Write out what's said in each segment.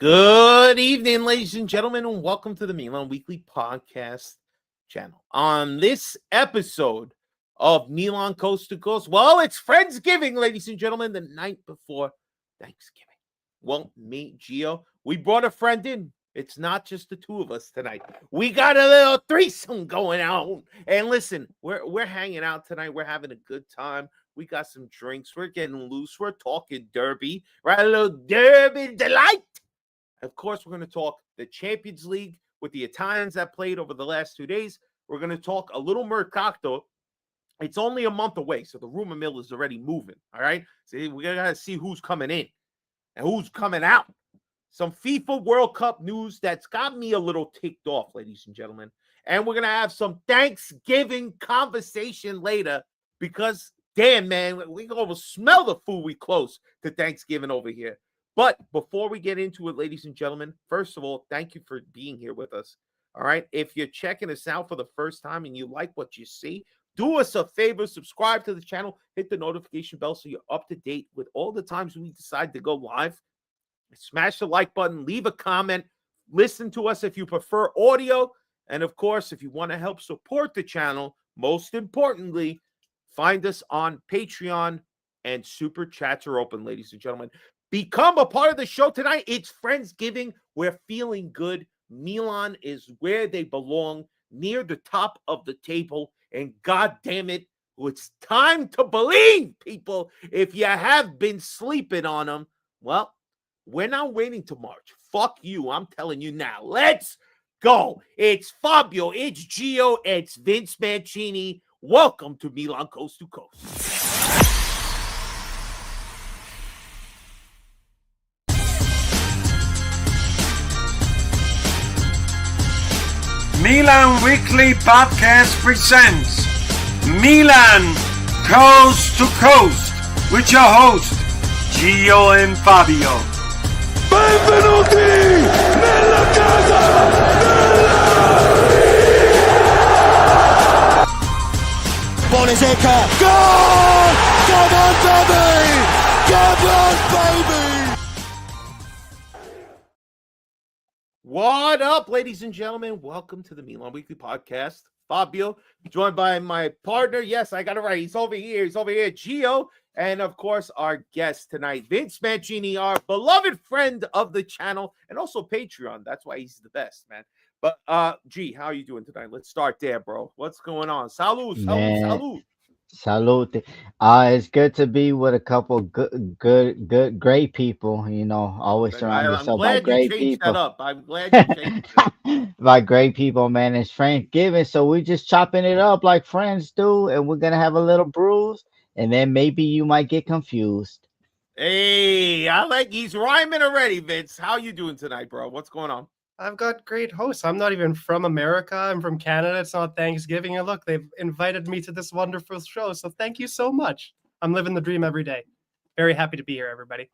Good evening, ladies and gentlemen, and welcome to the Milan Weekly Podcast channel. On this episode of Milan Coast to Coast, well, it's Friendsgiving, ladies and gentlemen, the night before Thanksgiving. Well, me, Gio, we brought a friend in. It's not just the two of us tonight. We got a little threesome going on. And listen, we're hanging out tonight. We're having a good time. We got some drinks. We're getting loose. We're talking derby, right? A little derby delight. Of course, we're going to talk the Champions League with the Italians that played over the last 2 days. We're going to talk a little Mercato. It's only a month away, so the rumor mill is already moving, all right? So we got to see who's coming in and who's coming out. Some FIFA World Cup news that's got me a little ticked off, ladies and gentlemen. And we're going to have some Thanksgiving conversation later because, damn, man, we're going to smell the food we close to Thanksgiving over here. But before we get into it, ladies and gentlemen, first of all, thank you for being here with us. All right. If you're checking us out for the first time and you like what you see, do us a favor, subscribe to the channel, hit the notification bell so you're up to date with all the times we decide to go live. Smash the like button, leave a comment, listen to us if you prefer audio. And of course, if you want to help support the channel, most importantly, find us on Patreon and super chats are open, ladies and gentlemen. Become a part of the show tonight. It's Friendsgiving. We're feeling good. Milan is where they belong, near the top of the table. And God damn it, it's time to believe, people. If you have been sleeping on them, well, we're not waiting to March. Fuck you. I'm telling you now. Let's go. It's Fabio. It's Gio. It's Vince Mancini. Welcome to Milan Coast to Coast. Milan Weekly Podcast presents Milan Coast to Coast with your host, Gio and Fabio. Benvenuti nella casa della Pone secca, goal! Come on, Tommy! Come on, baby! What up, ladies and gentlemen? Welcome to the Milan Weekly Podcast. Fabio, joined by my partner. Yes, I got it right. He's over here. Gio. And, of course, our guest tonight, Vince Mancini, our beloved friend of the channel and also Patreon. That's why he's the best, man. But, G, how are you doing tonight? Let's start there, bro. What's going on? Salud. Salute. It's good to be with a couple good, great people. You know, always surround I'm yourself by glad you great changed that people. up. I'm glad you changed it. By great people, man. It's Friendsgiving, so we just chopping it up like friends do, and we're gonna have a little bruise, and then maybe you might get confused. Hey, I like he's rhyming already, Vince. How you doing tonight, bro? What's going on? I've got great hosts. I'm not even from America. I'm from Canada. It's not Thanksgiving. And look, they've invited me to this wonderful show. So thank you so much. I'm living the dream every day. Very happy to be here, everybody.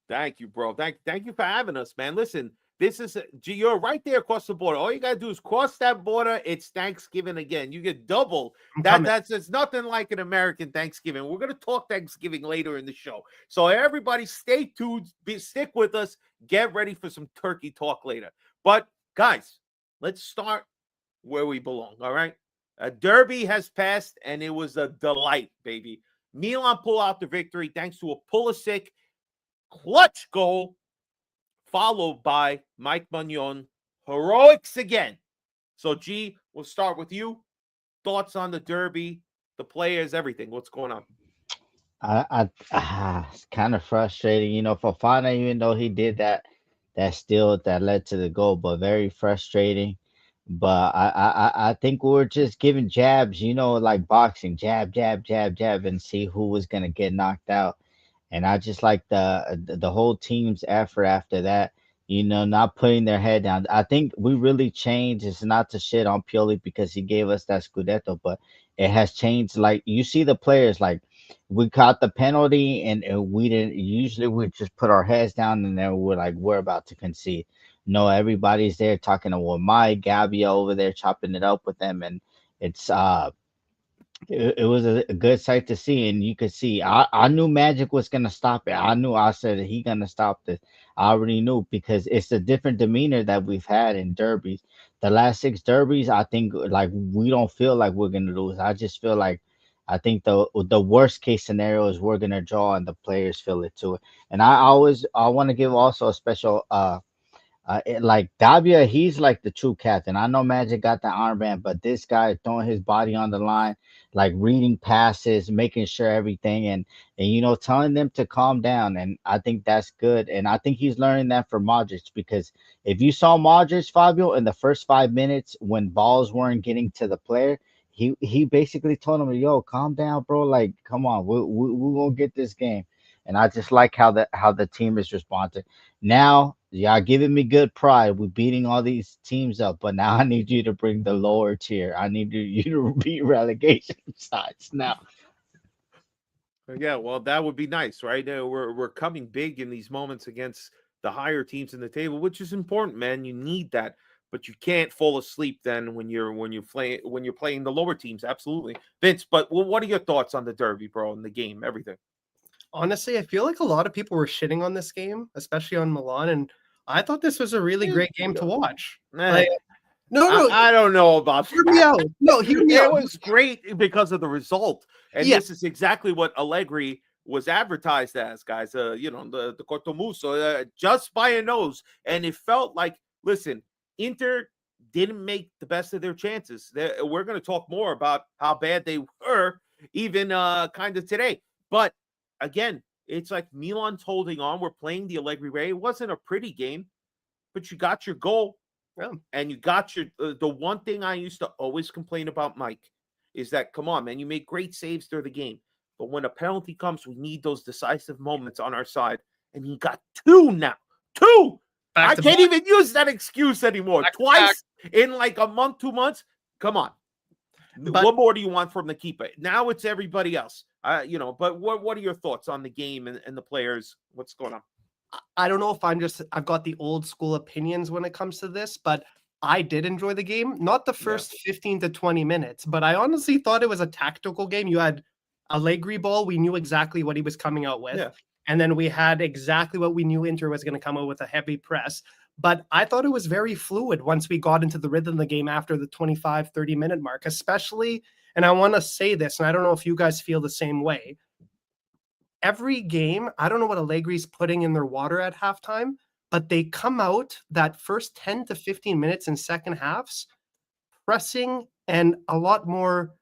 Thank you, bro. Thank you for having us, man. Listen, this is you're right there across the border. All you gotta do is cross that border. It's Thanksgiving again. You get double. That's it's nothing like an American Thanksgiving. We're gonna talk Thanksgiving later in the show. So everybody, stay tuned. Stick with us. Get ready for some turkey talk later. But guys, let's start where we belong. All right, a derby has passed, and it was a delight, baby. Milan pull out the victory thanks to a Pulisic clutch goal, followed by Mike Magnon heroics again. So, G, we'll start with you. Thoughts on the derby, the players, everything. What's going on? It's kind of frustrating, you know, for Fana, even though he did that steal that led to the goal, but very frustrating. But I think we were just giving jabs, you know, like boxing, jab, and see who was gonna get knocked out. And I just like the whole team's effort after that, you know, not putting their head down. I think we really changed. It's not to shit on Pioli because he gave us that Scudetto, but it has changed. Like you see the players, like we caught the penalty and we didn't. Usually we just put our heads down and then we're about to concede. No, everybody's there talking to Mike, Gabby over there chopping it up with them, and it's It was a good sight to see, and you could see. I knew Magic was gonna stop it. I said he gonna stop this. I already knew because it's a different demeanor that we've had in derbies. The last six derbies, I think, like we don't feel like we're gonna lose. I just feel like I think the worst case scenario is we're gonna draw, and the players feel it too. And I want to give also a special like Davia, he's like the true captain. I know Magic got the armband, but this guy throwing his body on the line, like reading passes, making sure everything, and telling them to calm down. And I think that's good. And I think he's learning that from Modric because if you saw Modric, Fabio, in the first 5 minutes when balls weren't getting to the player, he basically told him, "Yo, calm down, bro. Like, come on, we're gonna get this game." And I just like how the team is responding. Now, y'all giving me good pride. We're beating all these teams up, but now I need you to bring the lower tier. I need you to beat relegation sides now. Yeah, well, that would be nice, right? We're coming big in these moments against the higher teams in the table, which is important, man. You need that, but you can't fall asleep then when you're playing the lower teams. Absolutely, Vince. But what are your thoughts on the derby, bro, and the game, everything? Honestly, I feel like a lot of people were shitting on this game, especially on Milan, and I thought this was a really great game to watch. Like, no, I don't know about hear me out. No, hear me it out. was great because of the result, and Yeah. this is exactly what Allegri was advertised as, guys. The Cortomuso, just by a nose, and it felt like, listen, Inter didn't make the best of their chances. We're going to talk more about how bad they were, even kind of today. But again, it's like Milan's holding on. We're playing the Allegri way. It wasn't a pretty game, but you got your goal. Yeah. And you got your the one thing I used to always complain about Mike is that, come on, man, you make great saves through the game, but when a penalty comes, we need those decisive moments on our side. And he got two now. Two. I can't even use that excuse anymore. Twice in like a month, 2 months. Come on. What more do you want from the keeper? Now it's everybody else. But what are your thoughts on the game and the players? What's going on? I don't know if I've got the old school opinions when it comes to this, but I did enjoy the game. Not the first 15 to 20 minutes, but I honestly thought it was a tactical game. You had Allegri ball. We knew exactly what he was coming out with. Yeah. And then we had exactly what we knew Inter was going to come out with, a heavy press. But I thought it was very fluid once we got into the rhythm of the game after the 25, 30-minute mark, especially, and I want to say this, and I don't know if you guys feel the same way. Every game, I don't know what Allegri's putting in their water at halftime, but they come out that first 10 to 15 minutes in second halves, pressing and a lot more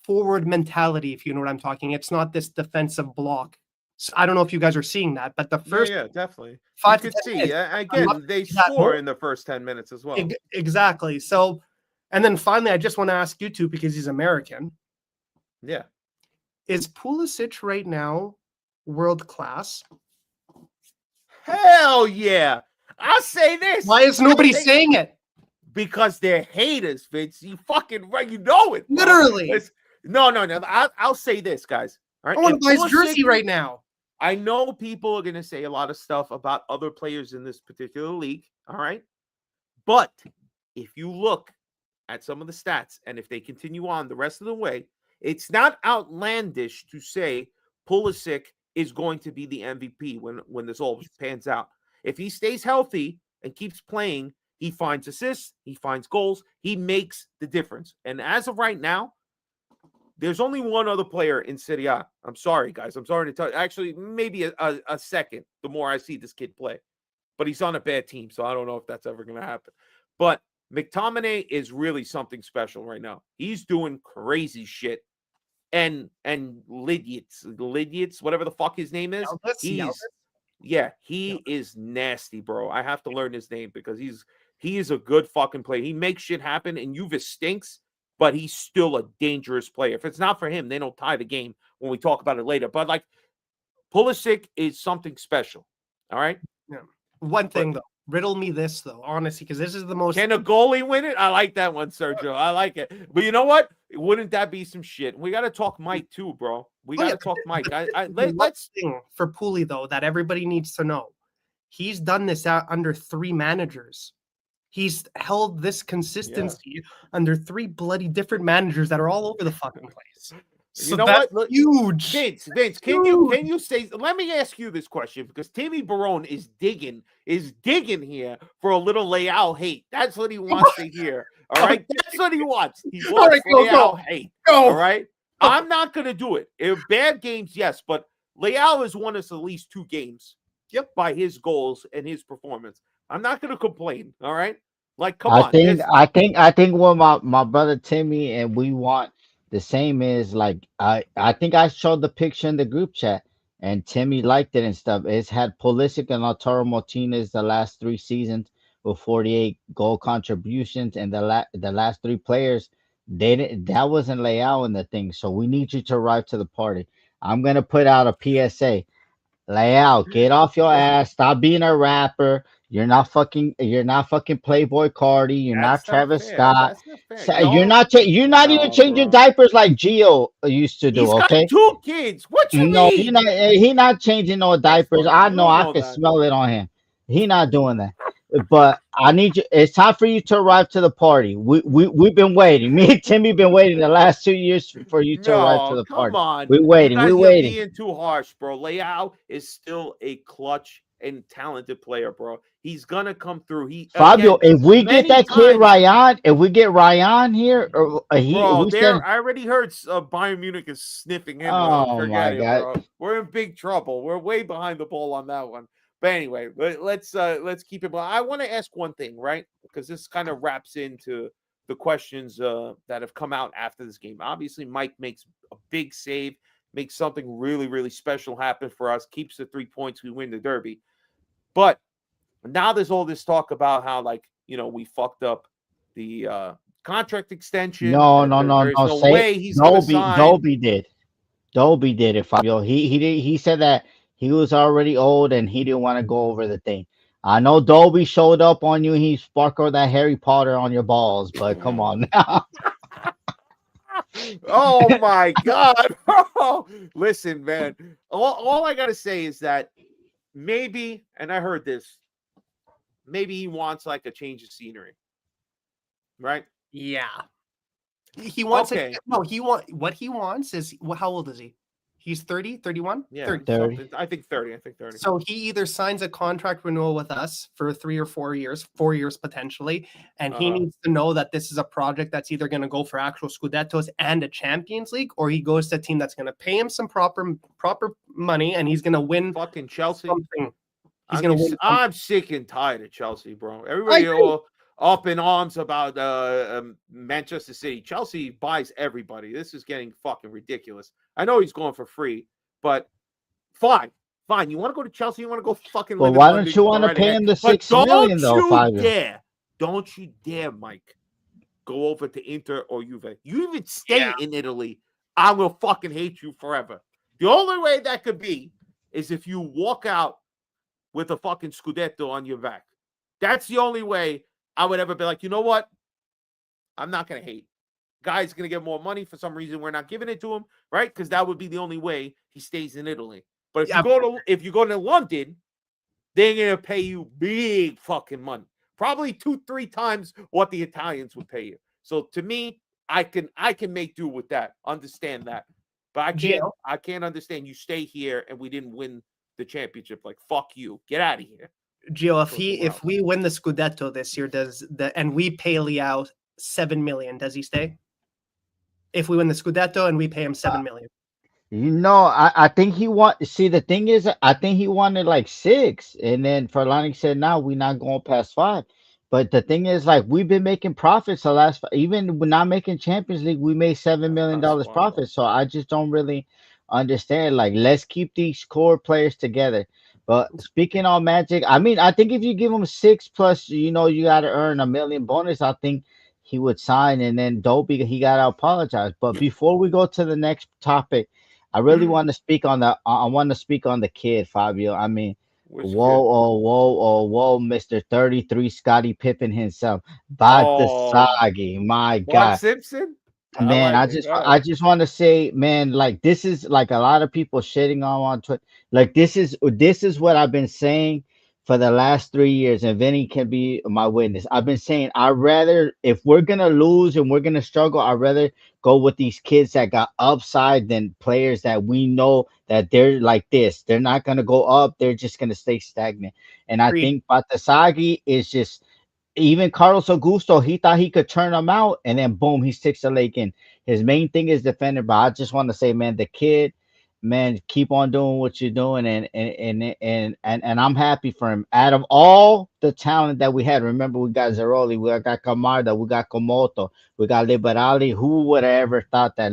forward mentality, if you know what I'm talking. It's not this defensive block. So I don't know if you guys are seeing that, but the first definitely 5 you to could 10 see minutes, again they score in the first 10 minutes as well. Exactly. So, and then finally, I just want to ask you two, because he's American. Yeah. Is Pulisic right now world class? Hell yeah. I'll say this. Why is nobody saying it? Because they're haters, Vince. You fucking right. You know it. Bro. Literally. No. I'll say this, guys. All right. I want to buy his jersey right now. I know people are going to say a lot of stuff about other players in this particular league. All right. But if you look at some of the stats, and if they continue on the rest of the way, it's not outlandish to say Pulisic is going to be the MVP when this all pans out. If he stays healthy and keeps playing, he finds assists, he finds goals, he makes the difference. And as of right now, there's only one other player in Serie A. I'm sorry, guys. I'm sorry to tell you. Actually, maybe a second, the more I see this kid play. But he's on a bad team, so I don't know if that's ever going to happen. But McTominay is really something special right now. He's doing crazy shit. And Lidiots, whatever the fuck his name is. He is nasty, bro. I have to learn his name because he is a good fucking player. He makes shit happen, and Juve stinks, but he's still a dangerous player. If it's not for him, they don't tie the game when we talk about it later. But like Pulisic is something special. All right. Yeah. One thing though. Riddle me this though, honestly, because this is the most. Can a goalie win it? I like that one, Sergio. I like it. But you know what? Wouldn't that be some shit? We got to talk Mike too, bro. We got to talk Mike. Let's thing for Pooley though that everybody needs to know. He's done this under 3 managers. He's held this consistency under 3 bloody different managers that are all over the fucking place. So You know that's what? Look, huge. Vince, can you say? Let me ask you this question because Timmy Barone is digging here for a little Leao hate. That's what he wants to hear. All right, that's what he wants. He wants Leao hate. All right, I'm not gonna do it. If bad games, yes, but Leao has won us at least 2 games. Yep, by his goals and his performance. I'm not gonna complain. All right, like come on. I think what my brother Timmy and we want the same is like I think I showed the picture in the group chat and Timmy liked it and stuff. It's had Pulisic and Lautaro Martinez the last 3 seasons with 48 goal contributions, and the last 3 players they didn't, that wasn't Leao in the thing. So we need you to arrive to the party. I'm gonna put out a PSA. Leao, get off your ass. Stop being a rapper. You're not fucking Playboy Cardi. You're not That's not Travis fair. Scott. That's not fair. You're not even No, changing bro. diapers like Gio used to do, He's got okay? 2 kids. What you No, mean? he not changing no diapers. funny. I You know don't I know can that. smell it on him. He not doing that. But I need you. It's time for you to arrive to the party. We've been waiting. Me and Timmy been waiting the last 2 years for you to arrive to No, the come party. on. We're You waiting. guys We're are waiting. being too harsh, bro. Leao is still a clutch and talented player, bro. He's gonna come through. He Fabio, again if we get many that kid times, Ryan, if we get Ryan here, or bro. we There, said, I already heard Bayern Munich is sniffing him. oh Forget my it, god, bro. We're in big trouble. We're way behind the ball on that one. But anyway, let's keep it. But I want to ask one thing, right? Because this kind of wraps into the questions that have come out after this game. Obviously, Mike makes a big save, makes something really, really special happen for us, keeps the 3 points, we win the derby. But now there's all this talk about how, like, we fucked up the contract extension. no, That no, no, there's no. no Say way he's gonna sign. Dolby did it, Fabio. He said that he was already old and he didn't want to go over the thing. I know Dolby showed up on you. He sparkled that Harry Potter on your balls, but come on now. Oh my god. Listen, man. All I gotta say is that maybe, and I heard this, maybe he wants like a change of scenery. Right? Yeah. He wants Okay. what he wants is how old is he? He's 30, 31? Yeah, 30. 30. I think 30. So he either signs a contract renewal with us for 3 or 4 years, 4 years potentially, and he needs to know that this is a project that's either going to go for actual Scudettos and a Champions League, or he goes to a team that's going to pay him some proper money, and he's going to win fucking Chelsea. something. He's going to win. I'm sick and tired of Chelsea, bro. Everybody all up in arms about Manchester City. Chelsea buys everybody. This is getting fucking ridiculous. I know he's going for free, but fine. You want to go to Chelsea? You want to go fucking Well, live why in don't London? you want to pay him the $6 million though, Fabio? Don't you dare, Mike, go over to Inter or Juve. You even stay in Italy, I will fucking hate you forever. The only way that could be is if you walk out with a fucking Scudetto on your back. That's the only way I would ever be like, you know what? I'm not going to hate. Guy's going to get more money for some reason. We're not giving it to him, right? Because that would be the only way he stays in Italy. But if you go to London, they're going to pay you big fucking money. Probably 2-3 times what the Italians would pay you. So to me, I can make do with that. Understand that. But I can't understand you stay here and we didn't win the championship. Like, fuck you. Get out of here. Gio, if we win the Scudetto this year, and we pay Leao $7 million, does he stay? If we win the Scudetto and we pay him $7 million. I think he the thing is, I think he wanted like 6, and then Ferlani said, "No, we're not going past 5." But the thing is, like, we've been making profits the last, even when not making Champions League, we made $7 million profit. So I just don't really understand. Like, let's keep these core players together. But speaking on Magic, I mean, I think if you give him 6 plus, you got to earn $1 million bonus, I think he would sign. And then Dolby, he got to apologize. But before we go to the next topic, I really want to speak on the kid, Fabio. I mean, whoa, Mr. 33 Scottie Pippen himself. Batasagi, my God. Simpson? Man, I just want to say, man, like, this is like a lot of people shitting on Twitter. Like, this is what I've been saying for the last 3 years, and Vinny can be my witness. I've been saying I'd rather, if we're gonna lose and we're gonna struggle, I'd rather go with these kids that got upside than players that we know that they're like this. They're not gonna go up. They're just gonna stay stagnant. And I Agreed. think Batasagi is just, even Carlos Augusto, he thought he could turn him out, and then boom, he sticks the leg in. His main thing is defender, but I just want to say, man, the kid, man, keep on doing what you're doing, and I'm happy for him. Out of all the talent that we had, remember we got Zeroli, we got Camarda, we got Komoto, we got Liberali. Who would have ever thought that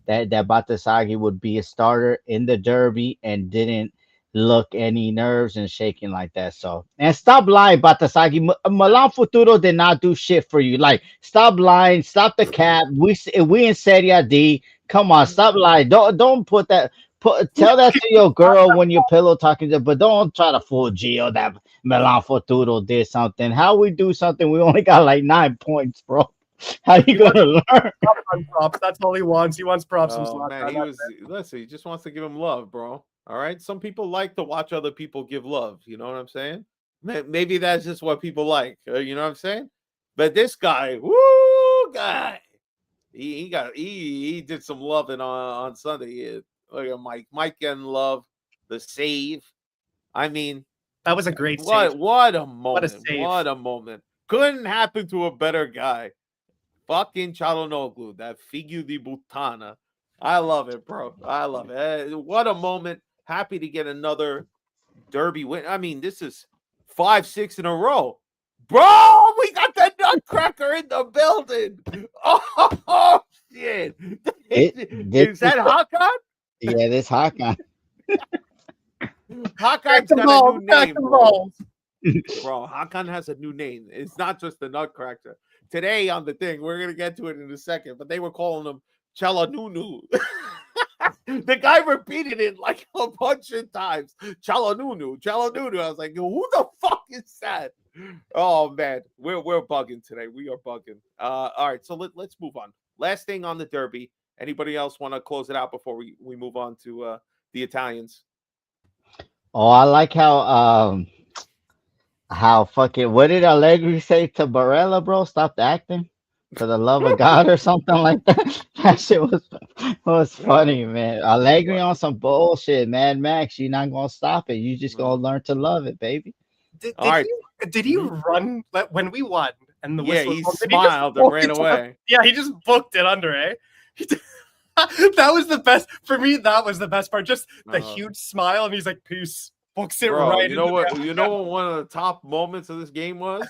that Batasagi would be a starter in the Derby and didn't look any nerves and shaking like that? So, and stop lying, Batasagi. Milan Futuro did not do shit for you. Like, stop lying, stop the cap. We in Serie D. Come on, stop lying. Don't put that. Tell that to your girl when you're pillow talking to, but don't try to fool Gio that Milan Futuro did something. How we do something? We only got like 9 points, bro. How you He wants gonna learn? props. That's all he wants. He wants props from Oh man, Zlatan. listen, he just wants to give him love, bro. All right. Some people like to watch other people give love. You know what I'm saying? Maybe that's just what people like. You know what I'm saying? But this guy, woo guy, he did some loving on Sunday. Look at Mike getting love, the save. I mean, That was a great what save. what a What a moment! save. What a moment! Couldn't happen to a better guy. Fucking Çalhanoğlu, that figure di Butana. I love it, bro. I love it. What a moment. Happy to get another Derby win. I mean, this is 5-6 in a row. Bro, we got the Nutcracker in the building. Oh, shit. Is that Hakan? Yeah, this Hakan. Hakan's got a new name, bro. Bro, Hakan has a new name. It's not just the Nutcracker. Today on the thing, we're gonna get to it in a second, but they were calling him Çalhanoğlu. The guy repeated it like a bunch of times. Çalhanoğlu, Çalhanoğlu. I was like, who the fuck is that? Oh man, we're bugging today. We are bugging. All right, so let's move on. Last thing on the Derby. Anybody else want to close it out before we move on to the Italians? Oh, I like how fucking, what did Allegri say to Barella, bro? Stop acting for the love of God or something like that. That shit was funny, man. Allegri on some bullshit, Mad Max. You're not gonna stop it. You just gonna learn to love it, baby. Did, right. did he run when we won and the Yeah, whistle? he was blown, smiled and ran away. Yeah, he just booked it under, eh? That was the best for me. That was the best part. Just the huge smile, and he's like, "Peace." Books it Bro, right. you know what? You know what one of the top moments of this game was?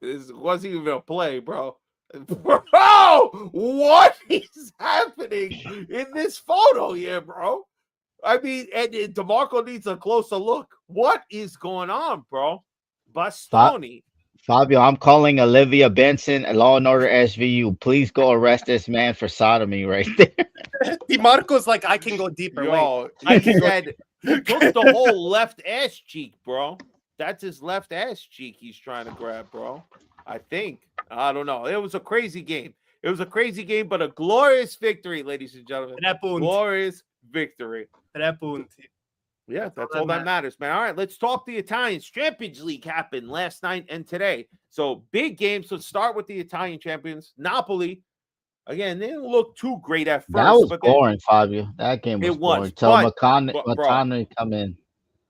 It wasn't even a play, bro. Bro, what is happening in this photo here, bro? I mean, and DeMarco needs a closer look. What is going on, bro? Bastoni. Fabio, I'm calling Olivia Benson, Law and Order SVU. Please go arrest this man for sodomy right there. DeMarco's like, I can go deeper. Yo, Wait, he said he took the whole left ass cheek, bro. That's his left ass cheek he's trying to grab, bro. I think. I don't know. It was a crazy game. It was a crazy game, but a glorious victory, ladies and gentlemen. Glorious victory. Yeah, that's all that matters, man. All right, let's talk the Italians. Champions League happened last night and today. So big games. Let's start with the Italian champions. Napoli, again, they didn't look too great at first. That was boring, Fabio. That game was boring. Till McConnell come in.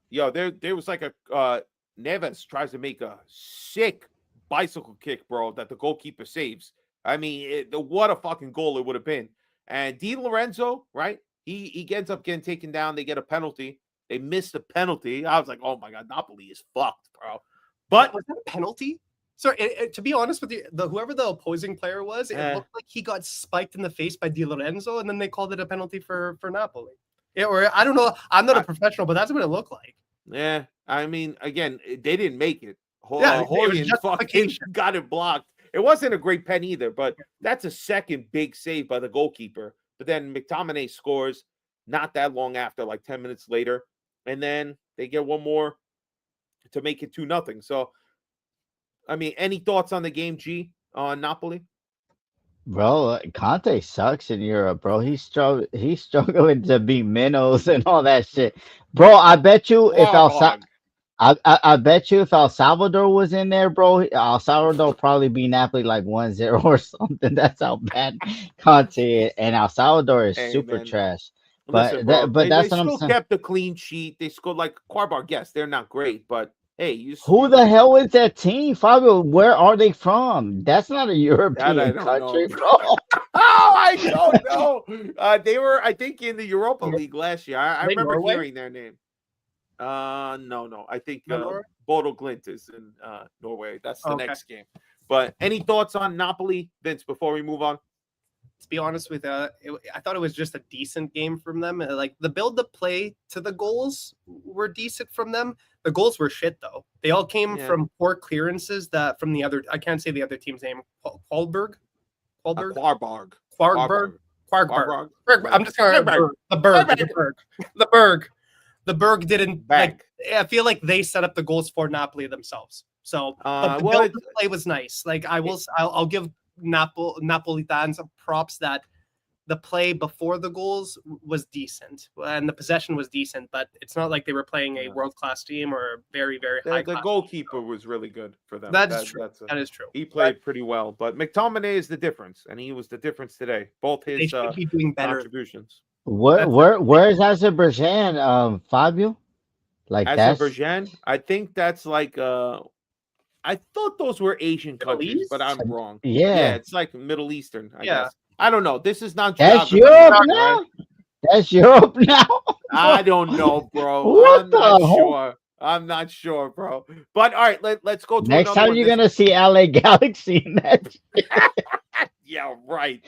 Yo, there was like a Neves tries to make a sick bicycle kick, bro, that the goalkeeper saves. I mean, what a fucking goal it would have been. And Di Lorenzo, right? He ends up getting taken down. They get a penalty. They missed the penalty. I was like, oh my God, Napoli is fucked, bro. But was that a penalty? So to be honest with you, whoever the opposing player was, it looked like he got spiked in the face by Di Lorenzo, and then they called it a penalty for Napoli. Or I don't know. I'm not a professional, but that's what it looked like. Yeah, I mean, again, they didn't make it. It fucking got it blocked. It wasn't a great pen either, but that's a second big save by the goalkeeper. But then McTominay scores not that long after, like 10 minutes later. And then they get one more to make it 2-0. So, I mean, any thoughts on the game, G, on Napoli? Bro, Conte sucks in Europe, bro. He's struggling to beat minnows and all that shit. Bro, I bet you I bet you if El Salvador was in there, bro, El Salvador probably beat Napoli like 1-0 or something. That's how bad Conte is. And El Salvador is Hey, super man. trash. Listen, bro. But They that's what I'm still saying. kept a clean sheet. They scored like Quarbar. Yes, they're not great, but hey, Who the hell is that team, Fabio? Where are they from? That's not a that I European don't know, country, bro. bro. Oh, I don't know. They were, I think, in the Europa League last year. I Are they remember Norway? hearing their name. No. I think No, Norway? Bodo Glint is in Norway. That's the Okay. next game. But any thoughts on Napoli, Vince, before we move on? To be honest with I thought it was just a decent game from them. Like the build, the play to the goals were decent from them. The goals were shit though. They all came Yeah. from poor clearances that from the other. I can't say the other team's name. Qualberg. Quarbarg. Quargberg. Quarbarg. I'm just going to the Berg. The Berg didn't Bag. I feel like they set up the goals for Napoli themselves. So but the well, build, the play was nice. Like I'll give Napolitans props that the play before the goals was decent and the possession was decent, but it's not like they were playing a world-class team or a very, very high. The goalkeeper was really good for them. That is true. That is true. He played pretty well, but McTominay is the difference, and he was the difference today. Both his They should be doing better. contributions. Where is Azerbaijan, Fabio? Like Azerbaijan, I think that's like I thought those were Asian countries, East? but I'm wrong. Yeah, it's like Middle Eastern, I guess. I don't know. This is not that's geography, Europe right? now. That's Europe now. I don't know, bro. What the hell? I'm not sure, bro. But all right, let's go to Next another time one. you're gonna see LA Galaxy in that. Yeah, right.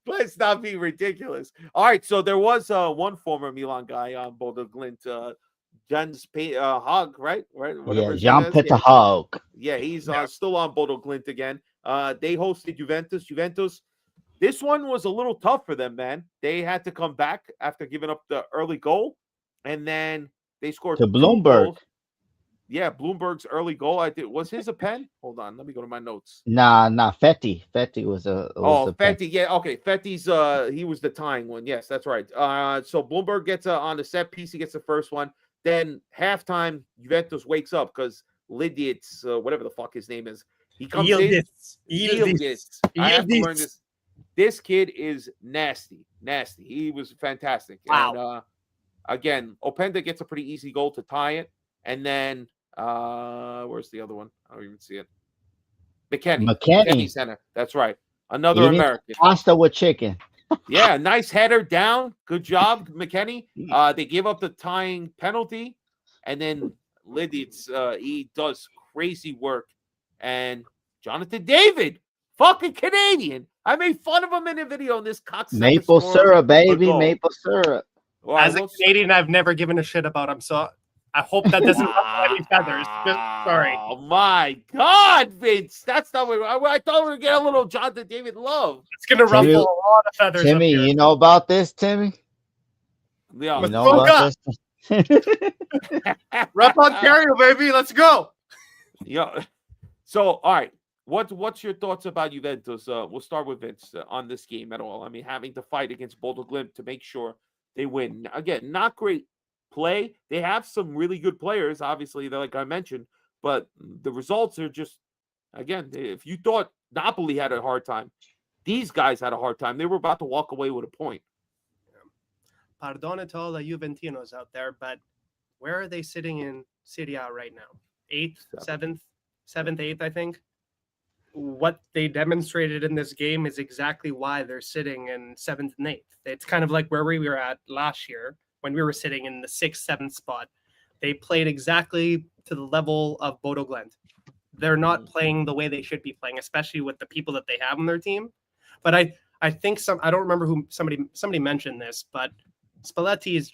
Let's not be ridiculous. All right, so there was one former Milan guy on Bodo Glint, Jens Hogg, right? Yeah, Jean-Peter Hogg. Yeah, he's still on Bodo Glint again. They hosted Juventus. Juventus, this one was a little tough for them, man. They had to come back after giving up the early goal, and then they scored to Bloomberg. Goals. Yeah, Bloomberg's early goal. Was his a pen? Hold on, let me go to my notes. Nah, Fetti. Fetti was a. Fetti. Yeah, okay. Fetti's he was the tying one. Yes, that's right. So Bloomberg gets on the set piece. He gets the first one. Then halftime, Juventus wakes up because Liditz, whatever the fuck his name is, he comes in. Yildiz. I have to learn this. This kid is nasty. He was fantastic. Wow. And again, Openda gets a pretty easy goal to tie it, and then where's the other one? I don't even see it. McKennie center. That's right. Another American. Pasta with chicken. Yeah, nice header down. Good job, McKennie. They give up the tying penalty, and then Liditz, he does crazy work. And Jonathan David, fucking Canadian. I made fun of him in a video in this cocksucker. Maple syrup, baby. Maple syrup. Well, as a Canadian, I've never given a shit about him, so I hope that doesn't ruffle any feathers. Sorry. Oh my God, Vince! That's not what I thought we were get a little Jonathan David love. It's gonna ruffle a lot of feathers. Timmy, you know about this, Timmy? Yeah, you know about this? Rep Ontario, baby. Let's go. Yeah. So, all right. What's your thoughts about Juventus? We'll start with Vince on this game at all. I mean, having to fight against Bodo Glimt to make sure they win. Again, not great play. They have some really good players, obviously, like I mentioned, but the results are just, again, if you thought Napoli had a hard time, these guys had a hard time. They were about to walk away with a point. Pardon to all the Juventinos out there, but where are they sitting in Serie A right now? 8th, 7th, 8th, I think. What they demonstrated in this game is exactly why they're sitting in 7th and 8th. It's kind of like where we were at last year when we were sitting in the 6th, 7th spot. They played exactly to the level of Bodo Glimt. They're not playing the way they should be playing, especially with the people that they have on their team. But I think I don't remember who somebody mentioned this, but Spalletti is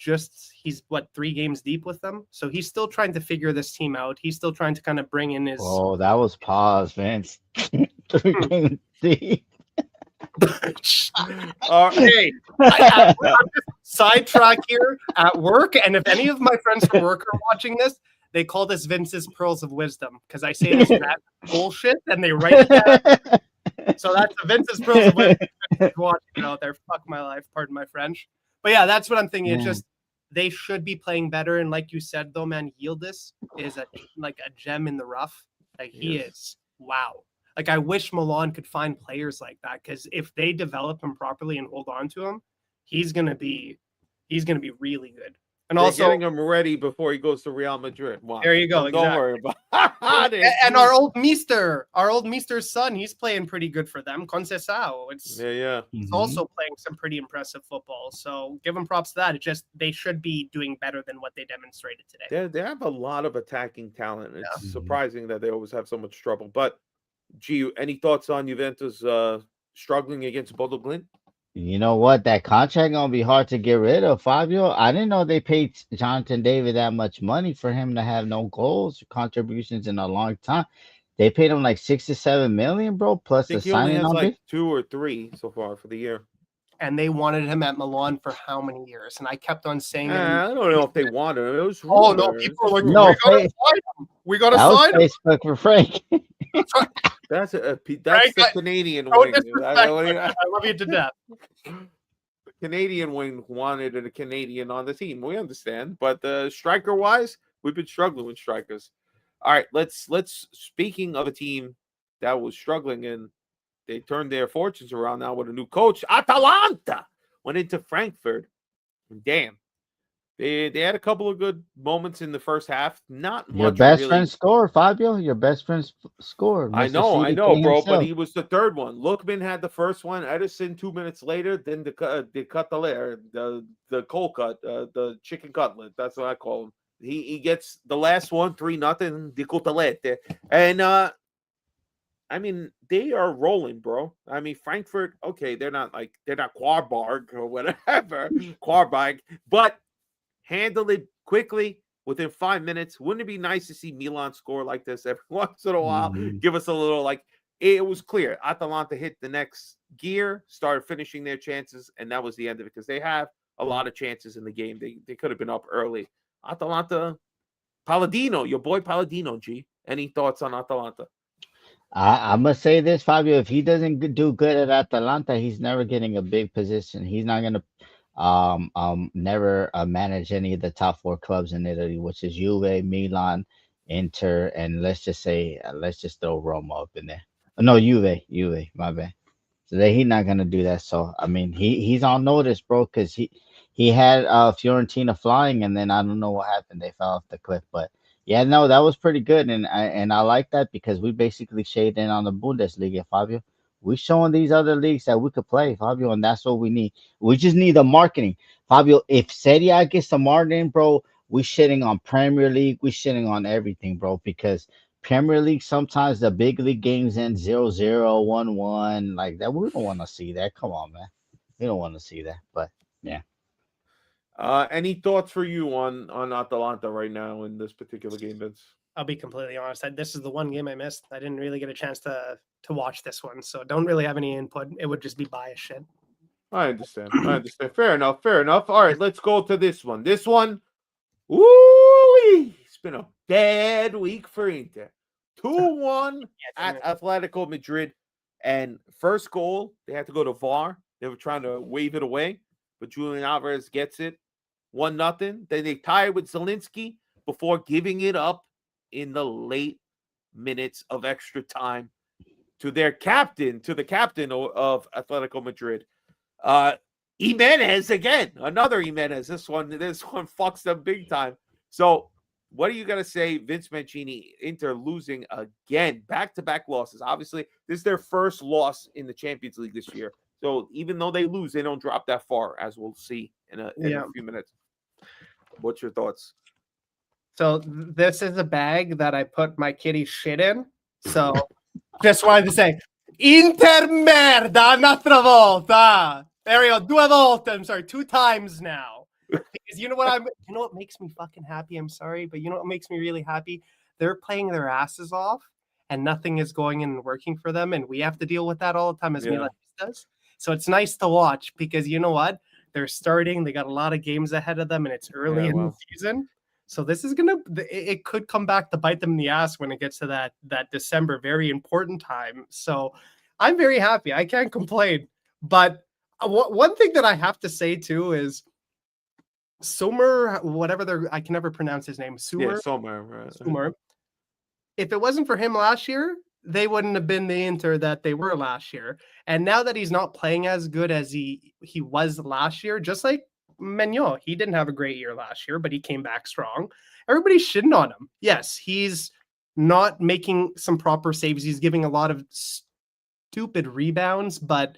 he's 3 games deep with them. So he's still trying to figure this team out. He's still trying to kind of bring in his. Oh, that was pause, Vince. 3 games deep. Hey, I'm just sidetrack here at work. And if any of my friends from work are watching this, they call this Vince's Pearls of Wisdom because I say this bullshit and they write it down. So that's the Vince's Pearls of Wisdom. Watching it out there. Fuck my life. Pardon my French. But yeah, that's what I'm thinking. It's just they should be playing better. And like you said, though, man, Yildiz is a gem in the rough. Like he Yes. is. Wow. Like I wish Milan could find players like that, because if they develop him properly and hold on to him, he's gonna be really good. And They're also, getting him ready before he goes to Real Madrid. Wow. there you go. Don't worry about and our old Meester's son, he's playing pretty good for them. Conceição, Yeah. he's Mhm. also playing some pretty impressive football. So give them props to that. It's just they should be doing better than what they demonstrated today. They have a lot of attacking talent. It's Yeah. surprising that they always have so much trouble. But, G, any thoughts on Juventus struggling against Bodo Glimt? You know what? That contract gonna be hard to get rid of, Fabio. I didn't know they paid Jonathan David that much money for him to have no goals contributions in a long time. They paid him like 6 to 7 million, bro, I plus the think he only signing has on like it. 2 or 3 so far for the year. And they wanted him at Milan for how many years? And I kept on saying it. I don't know if they wanted him. It was Oh no, rumor. people were like, No, we gotta sign him. We gotta That was sign him. Facebook for Frank. That's Frank, the Canadian No wing. disrespect, I love you to death. Canadian wing wanted a Canadian on the team. We understand, but striker wise, we've been struggling with strikers. All right, let's speaking of a team that was struggling and they turned their fortunes around now with a new coach. Atalanta went into Frankfurt. Damn. They had a couple of good moments in the first half. Not much. Your best really. friend scored, Fabio. Your best friend scored. I Mr. know, CD bro. himself. But he was the third one. Lookman had the first one. Edison 2 minutes later. Then the cutlet, the cold cut, the chicken cutlet. That's what I call him. He gets the last one, 3-0, the cutlet. And I mean, they are rolling, bro. I mean, Frankfurt. Okay, they're not Quarbarg or whatever, Quarbarg, but handle it quickly within 5 minutes. Wouldn't it be nice to see Milan score like this every once in a while? Mhm. Give us a little, like, it was clear. Atalanta hit the next gear, started finishing their chances, and that was the end of it, because they have a lot of chances in the game. They could have been up early. Atalanta, Palladino, your boy Palladino, G. Any thoughts on Atalanta? I must say this, Fabio. If he doesn't do good at Atalanta, he's never getting a big position. He's not gonna never manage any of the top 4 clubs in Italy, which is Juve, Milan, Inter, and let's just throw Roma up in there. No, Juve, my bad. So he's not gonna do that. So I mean, he's on notice, bro, because he had Fiorentina flying, and then I don't know what happened. They fell off the cliff, but yeah, no, that was pretty good, and I like that because we basically shade in on the Bundesliga, Fabio. We're showing these other leagues that we could play, Fabio, and that's what we need. We just need the marketing, Fabio. If Serie A gets the marketing, bro, we shitting on Premier League, we shitting on everything, bro, because Premier League sometimes the big league games end 0-0, 1-1, like that. We don't want to see that. Come on, man. We don't want to see that. But yeah. Any thoughts for you on Atalanta right now in this particular game, Vince? I'll be completely honest. This is the one game I missed. I didn't really get a chance to watch this one, so don't really have any input. It would just be biased shit. I understand. Fair enough. All right, let's go to this one. Woo! It's been a bad week for Inter. 2-1 at Atletico Madrid. And first goal, they had to go to VAR. They were trying to wave it away, but Julian Alvarez gets it. 1-0. Then they tied with Zielinski before giving it up in the late minutes of extra time to the captain of Atletico Madrid. Jimenez again, another Jimenez. This one fucks them big time. So what are you going to say, Vince Mancini, Inter losing again, back-to-back losses? Obviously, this is their first loss in the Champions League this year. So even though they lose, they don't drop that far, as we'll see in a few minutes. What's your thoughts? So this is a bag that I put my kitty shit in. So just wanted to say, Inter merda un'altra volta. There we go. 2 volte. I'm sorry, 2 times now. Because you know what makes me fucking happy? I'm sorry, but you know what makes me really happy? They're playing their asses off and nothing is going and working for them. And we have to deal with that all the time as Milan does. So it's nice to watch because you know what? They're starting. They got a lot of games ahead of them and it's early in the season. So this is it could come back to bite them in the ass when it gets to that December, very important time. So I'm very happy. I can't complain. But one thing that I have to say too is Sumer, whatever I can never pronounce his name. Yeah, Sumer. somewhere. Right. Sumer. If it wasn't for him last year, they wouldn't have been the Inter that they were last year. And now that he's not playing as good as he was last year, just like Maignan, he didn't have a great year last year, but he came back strong. Everybody's shitting on him. Yes, he's not making some proper saves. He's giving a lot of stupid rebounds, but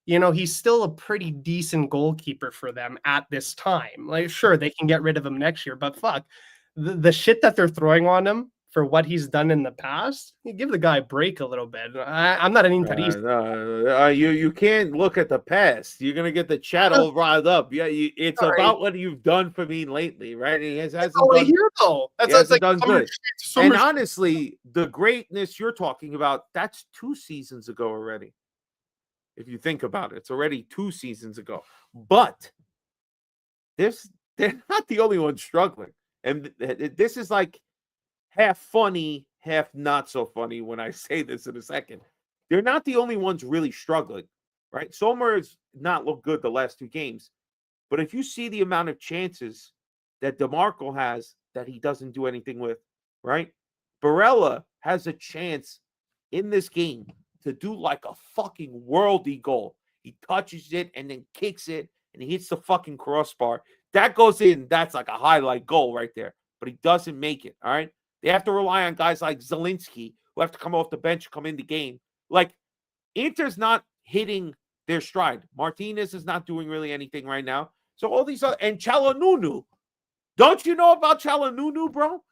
he's still a pretty decent goalkeeper for them at this time. Like, sure, they can get rid of him next year, but fuck, the shit that they're throwing on him for what he's done in the past, you give the guy a break a little bit. I'm not an Interista. You can't look at the past. You're gonna get the chat all riled up. Yeah, it's about what you've done for me lately, right? He hasn't all I done, hear though. he That's like hasn't done good. summer And shit. honestly, the greatness you're talking about, that's 2 seasons ago already. If you think about it, it's already 2 seasons ago. But they're not the only ones struggling. And this is like half funny, half not so funny when I say this in a second. They're not the only ones really struggling, right? Sommer's not looked good the last 2 games. But if you see the amount of chances that DeMarco has that he doesn't do anything with, right? Barella has a chance in this game to do like a fucking worldy goal. He touches it and then kicks it and he hits the fucking crossbar. That goes in. That's like a highlight goal right there. But he doesn't make it, all right? They have to rely on guys like Zielinski who have to come off the bench, come in the game. Like, Inter's not hitting their stride. Martinez is not doing really anything right now. So all these other, and Çalhanoğlu. Don't you know about Çalhanoğlu, bro?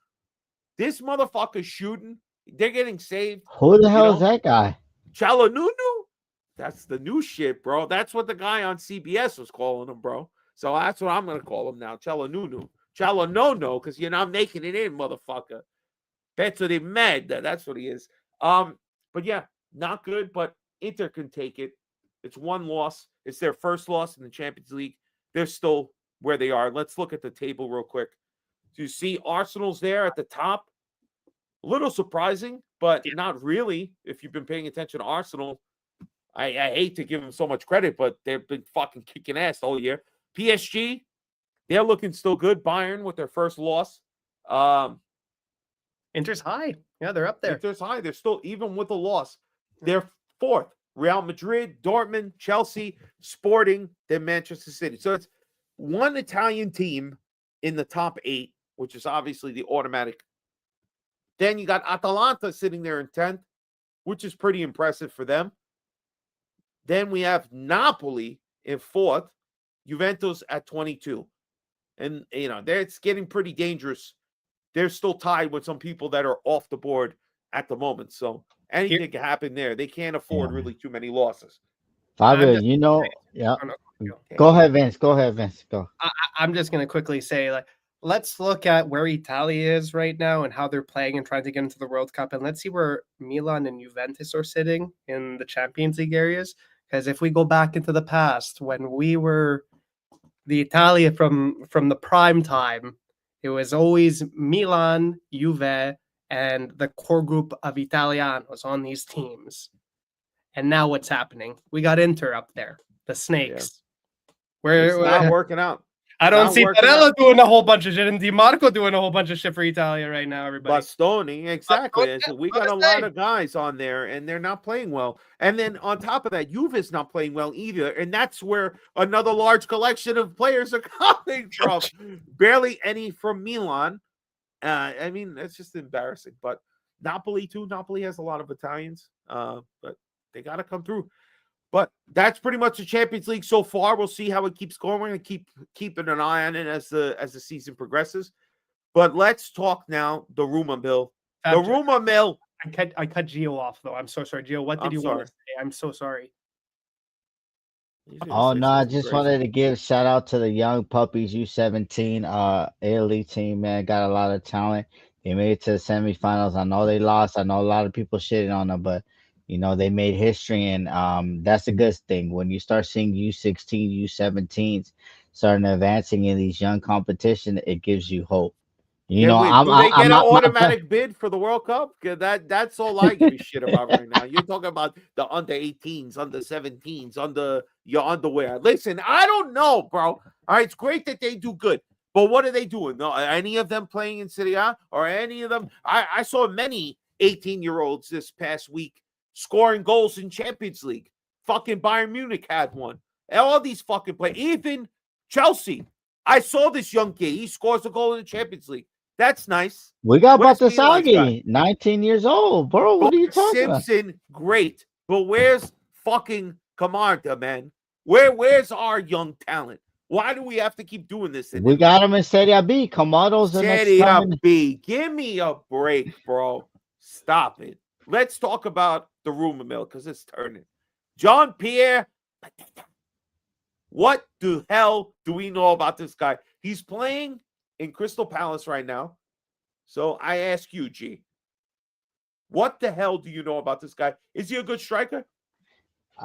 This motherfucker's shooting. They're getting saved. Who the hell is that guy? Çalhanoğlu? That's the new shit, bro. That's what the guy on CBS was calling him, bro. So that's what I'm going to call him now. Çalhanoğlu. Çalhanoğlu, because you're not making it in, motherfucker. Pezzo di merda. That's what he is. But yeah, not good, but Inter can take it. It's 1 loss. It's their first loss in the Champions League. They're still where they are. Let's look at the table real quick. So you see Arsenal's there at the top. A little surprising, but not really. If you've been paying attention to Arsenal, I hate to give them so much credit, but they've been fucking kicking ass all year. PSG, they're looking still good. Bayern with their first loss. Inter's high. Yeah, they're up there. Inter's high. They're still, even with a loss, they're 4th. Real Madrid, Dortmund, Chelsea, Sporting, then Manchester City. So it's 1 Italian team in the top 8, which is obviously the automatic. Then you got Atalanta sitting there in 10th, which is pretty impressive for them. Then we have Napoli in 4th, Juventus at 22. And, it's getting pretty dangerous. They're still tied with some people that are off the board at the moment. So anything can happen there. They can't afford really too many losses. Fabio, yeah. Go ahead, Vince. Go. I'm just going to quickly say, let's look at where Italy is right now and how they're playing and trying to get into the World Cup. And let's see where Milan and Juventus are sitting in the Champions League areas. Because if we go back into the past, when we were the Italia from the prime time, it was always Milan, Juve, and the core group of Italianos on these teams. And now what's happening? We got Inter up there, the Snakes. It's not working out. I don't see Barella doing a whole bunch of shit and Di Marco doing a whole bunch of shit for Italia right now, everybody. Bastoni, exactly. We got a lot of guys on there, and they're not playing well. And then on top of that, Juve's not playing well either. And that's where another large collection of players are coming from. Barely any from Milan. That's just embarrassing. But Napoli, too. Napoli has a lot of Italians, but they got to come through. But that's pretty much the Champions League so far. We'll see how it keeps going. We're going to keep keeping an eye on it as the season progresses. But let's talk now the rumor mill. The rumor mill. I cut Gio off though. I'm so sorry, Gio. What did you want to say? I'm so sorry. Oh no, I just wanted to give a shout out to the young puppies U17 Italy team, man. Got a lot of talent. They made it to the semifinals. I know they lost. I know a lot of people shitting on them, but they made history, and that's a good thing. When you start seeing U16, U17s starting advancing in these young competition, it gives you hope. Do they get an automatic bid for the World Cup? That's all I give a shit about right now. You're talking about the under 18s, under 17s, under your underwear. Listen, I don't know, bro. All right, it's great that they do good. But what are they doing? No, any of them playing in Serie A or any of them? I saw many 18-year-olds this past week scoring goals in Champions League. Fucking Bayern Munich had one. And all these fucking play. Even Chelsea. I saw this young kid. He scores a goal in the Champions League. That's nice. We got Where's Milan's guy? Batasagi, 19 years old, bro. What are you talking about? Simpson, great. But where's fucking Camarda, man? Where's our young talent? Why do we have to keep doing this? We got him in Serie B. Camado's the next Serie coming. B. Give me a break, bro. Stop it. Let's talk about the rumor mill because it's turning. John Pierre. What the hell do we know about this guy? He's playing in Crystal Palace right now. So I ask you, G, what the hell do you know about this guy? Is he a good striker?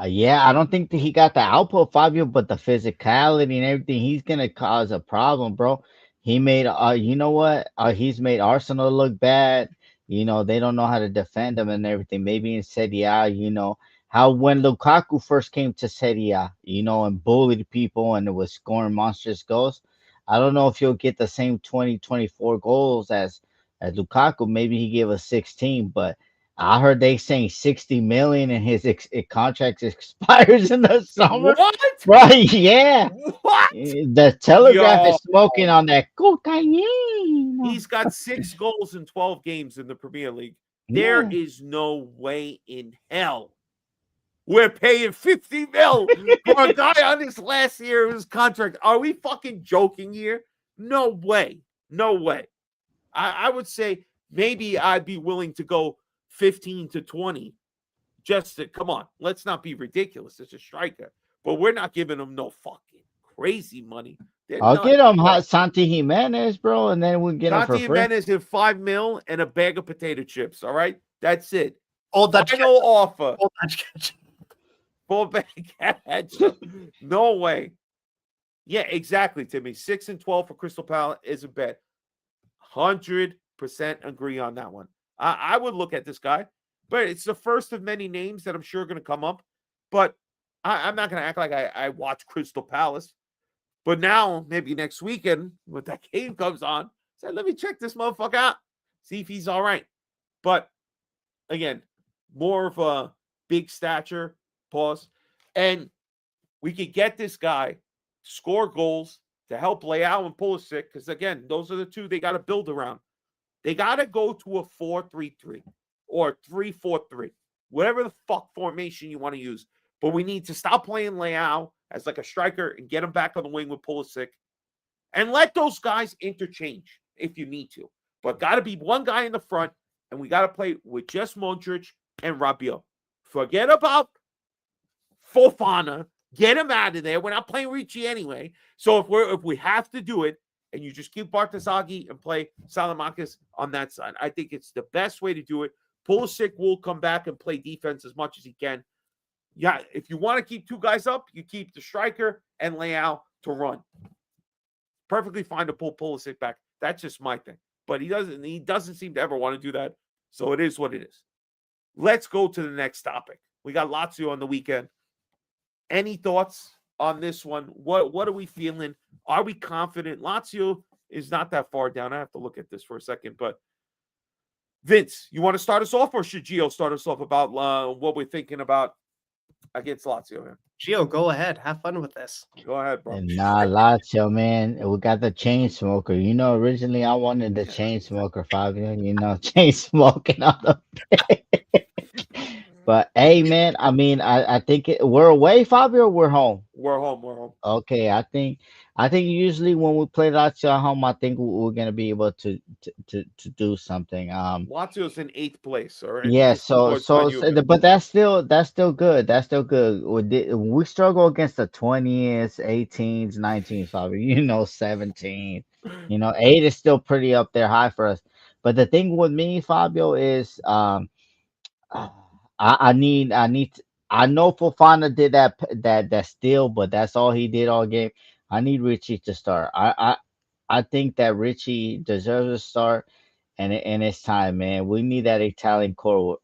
Yeah, I don't think that he got the output, Fabio, but the physicality and everything, he's gonna cause a problem, bro. He made you know what? He's made Arsenal look bad. You know, they don't know how to defend him and everything. Maybe in Serie A, you know, how when Lukaku first came to Serie A, you know, and bullied people and it was scoring monstrous goals. I don't know if he'll get the same 2024 goals as Lukaku. Maybe he gave us 16, but I heard they saying 60 million and his contract expires in the summer. What? Right? Yeah. What? The Telegraph Yo. is smoking on that cocaine. He's got 6 goals in 12 games in the Premier League. There Yeah. is no way in hell we're paying 50 mil for a guy on his last year of his contract. Are we fucking joking here? No way. No way. I would say maybe I'd be willing to go 15 to 20 just to come on. Let's not be ridiculous. It's a striker, but we're not giving him no fucking crazy money. They're I'll not- get him Santi Jimenez, bro, and then we'll get him for Santi free. Jimenez in 5 mil and a bag of potato chips. All right, that's it. Old Dutch Final offer. Old Dutch ketchup. Full bag ketchup. No way. Yeah, exactly, Timmy. 6 and 12 for Crystal Palace isn't bad. 100% agree on that one. I would look at this guy, but it's the first of many names that I'm sure are going to come up. But I'm not going to act like I watch Crystal Palace. But now, maybe next weekend, when that game comes on, say, let me check this motherfucker out, see if he's all right. But again, more of a big stature, pause, and we could get this guy to score goals to help Leao and Pulisic, because again, those are the two they got to build around. They got to go to a 4-3-3 or 3-4-3, whatever the fuck formation you want to use. But we need to stop playing Leao as like a striker and get him back on the wing with Pulisic and let those guys interchange if you need to. But got to be one guy in the front, and we got to play with just Modric and Rabiot. Forget about Fofana. Get him out of there. We're not playing Ricci anyway. So if we have to do it, and you just keep Bartosagi and play Salamakis on that side, I think it's the best way to do it. Pulisic will come back and play defense as much as he can. Yeah, if you want to keep 2 guys up, you keep the striker and Leao to run. Perfectly fine to pull Pulisic back. That's just my thing. But he doesn't seem to ever want to do that. So it is what it is. Let's go to the next topic. We got Lazio on the weekend. Any thoughts on this one? What are we feeling? Are we confident? Lazio is not that far down. I have to look at this for a second. But Vince, you want to start us off, or should Gio start us off about what we're thinking about against Lazio here? Gio, go ahead. Have fun with this. Go ahead, bro. And nah, Lazio, man. We got the chain smoker. You know, originally I wanted the chain smoker, Fabio. You know, chain smoking on the But hey, man, I mean, I think we're away, Fabio, or we're home. We're home. Okay, I think usually when we play Lazio at home, I think we're gonna be able to do something. Lazio's in 8th place, all right? Yeah, Just 2 points behind you. but that's still good. That's still good. We struggle against the 20s, 18s, 19s, Fabio. You know, 17. You know, 8 is still pretty up there high for us. But the thing with me, Fabio, is I know Fofana did that steal, but that's all he did all game. I need Richie to start. I think that Richie deserves a start, and it's time, man. We need that Italian core,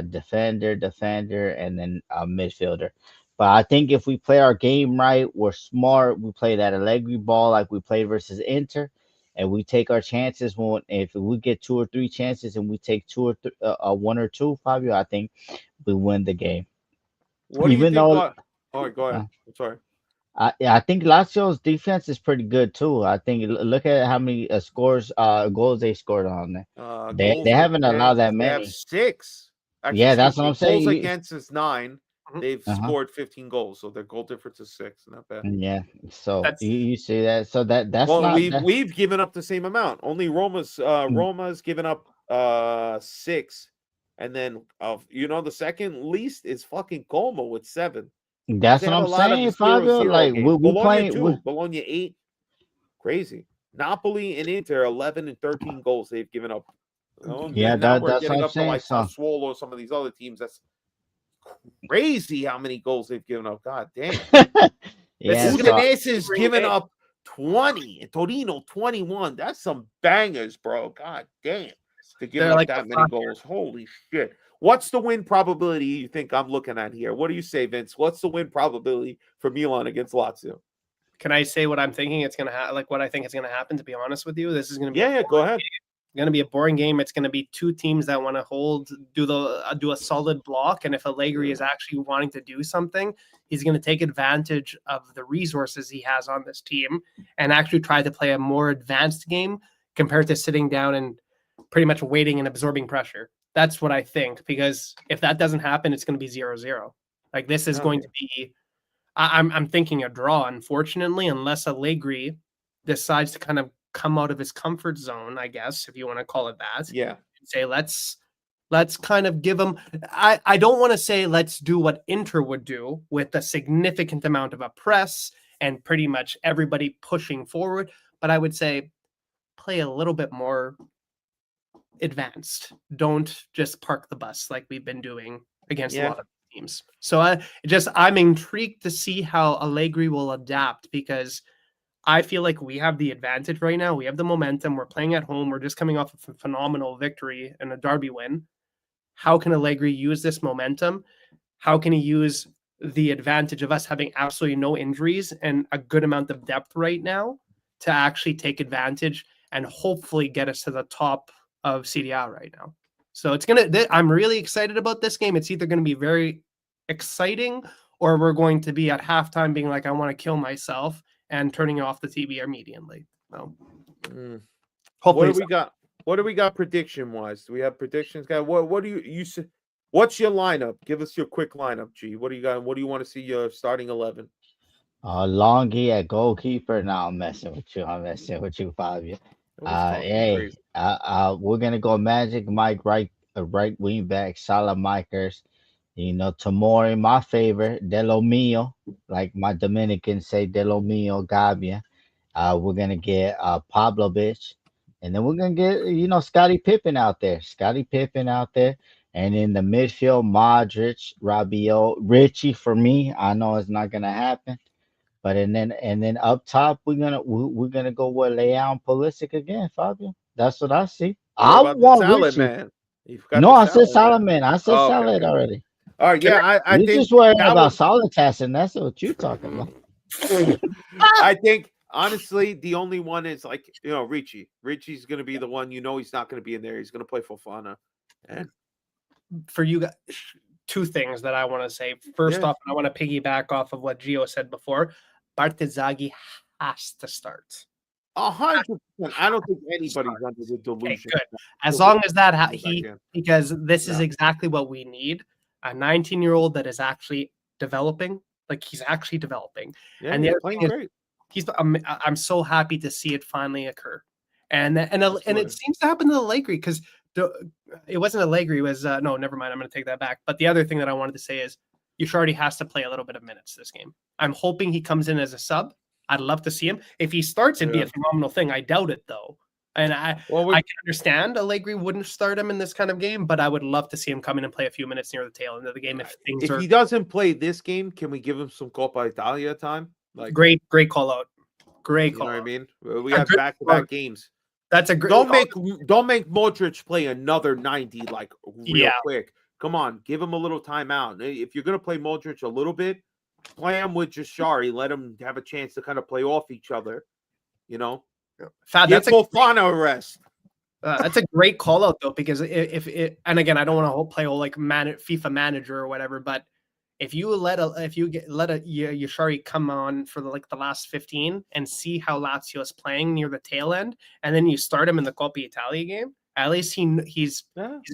defender, and then a midfielder, But I think if we play our game right, we're smart. We play that Allegri ball like we played versus Inter, and we take our chances. When if we get 2 or 3 chances and we take one or two, Fabio, I think we win the game. What do you Even think? though All right, go ahead. uh, I'm sorry. I think Lazio's defense is pretty good too. I think look at how many goals they scored on there. They Goals haven't allowed against, that they have many. 6. Actually, Yeah, that's excuse what me. I'm saying. Goals against is 9. Mhm. They've Uh-huh. scored 15 goals, so their goal difference is 6. Not bad. Yeah. So That's you see that. So that's Well, not we've given up the same amount. Only Mm, Roma's given up 6, and then the second least is fucking Como with 7. Because that's they what had a I'm lot of saying, zero Fabio. zero Like games. we Bologna playing. too. Bologna 8. Crazy. Napoli and Inter 11 and 13 goals they've given up. Yeah, And now we're that's what getting I'm up to saying. like So Sassuolo or some of these other teams. That's crazy how many goals they've given up. God damn. this yeah. is gonna So be Udinese a is boring giving game. up 20 and Torino 21. That's some bangers, bro. God damn. To give They're up like that the many goals. Holy shit. What's the win probability you think I'm looking at here? What do you say, Vince? What's the win probability for Milan against Lazio? Can I say what I'm thinking it's gonna like what I think is gonna happen? To be honest with you, this is gonna be Yeah, go ahead. going to be a boring game. It's going to be two teams that want to do a solid block. And if Allegri is actually wanting to do something, he's going to take advantage of the resources he has on this team and actually try to play a more advanced game compared to sitting down and pretty much waiting and absorbing pressure. That's what I think, because if that doesn't happen, it's going to be 0-0. Like this is going to be, I'm thinking a draw, unfortunately, unless Allegri decides to kind of come out of his comfort zone, I guess, if you want to call it that. Yeah. And say, let's kind of give him, I don't want to say let's do what Inter would do with a significant amount of a press and pretty much everybody pushing forward, but I would say play a little bit more advanced. Don't just park the bus like we've been doing against a lot of teams. So I'm intrigued to see how Allegri will adapt, because I feel like we have the advantage right now. We have the momentum. We're playing at home. We're just coming off of a phenomenal victory and a derby win. How can Allegri use this momentum? How can he use the advantage of us having absolutely no injuries and a good amount of depth right now to actually take advantage and hopefully get us to the top of CDA right now? So I'm really excited about this game. It's either going to be very exciting or we're going to be at halftime being like, I want to kill myself and turning off the TV immediately. So hopefully, what do we got? What do we got prediction wise? Do we have predictions, guy? What do you say? What's your lineup? Give us your quick lineup, G. What do you got? What do you want to see your starting 11? Longy at goalkeeper. Now I'm messing with you. I'm messing with you, Fabio. Hey, we're gonna go Magic Mike right wing back, Salah Mikers. Tamori, my favorite, De Lo Mio, like my Dominicans say, De Lo Mio, Gabia. We're gonna get Pablo bitch, and then we're gonna get Scottie Pippen out there. And in the midfield, Modric, Rabiot, Richie for me. I know it's not gonna happen, but and then up top we're gonna go with Leon Pulisic again, Fabio. That's what I see. What I about the want salad Richie. man? You've got No, the I said salad man. Solomon. I said Oh, salad okay. already. All right, yeah, I You think just worried that about was. solid testing. That's what you're talking about. I think honestly, the only one is like Richie. Richie's going to be the one. He's not going to be in there. He's going to play Fofana. And for you guys, two things that I want to say. First off, I want to piggyback off of what Gio said before. Bartezaghi has to start. 100%. I don't think anybody's under the delusion. Okay, good. As long as that because this is exactly what we need. A 19-year-old that is actually developing. Like he's actually developing. Yeah, and the other playing thing great. I'm so happy to see it finally occur. And it seems to happen to Allegri, because it wasn't Allegri. It was no, never mind. I'm going to take that back. But the other thing that I wanted to say is Yushardi has to play a little bit of minutes this game. I'm hoping he comes in as a sub. I'd love to see him. If he starts, it'd be a phenomenal thing. I doubt it, though. And I can understand Allegri wouldn't start him in this kind of game, but I would love to see him come in and play a few minutes near the tail end of the game. If he doesn't play this game, can we give him some Coppa Italia time? Like great call out. Great call. You know what I mean? We have back-to-back games. That's a great. Don't make Modric play another 90 like real quick. Come on, give him a little time out. If you're gonna play Modric a little bit, play him with Jashari. Let him have a chance to kind of play off each other. You know, Fab, get Fofana a rest. That's a great call out though, because if it, and again, I don't want to play whole like FIFA manager or whatever, but if you let Yashari come on for the last 15 and see how Lazio is playing near the tail end, and then you start him in the Coppa Italia game, at least he's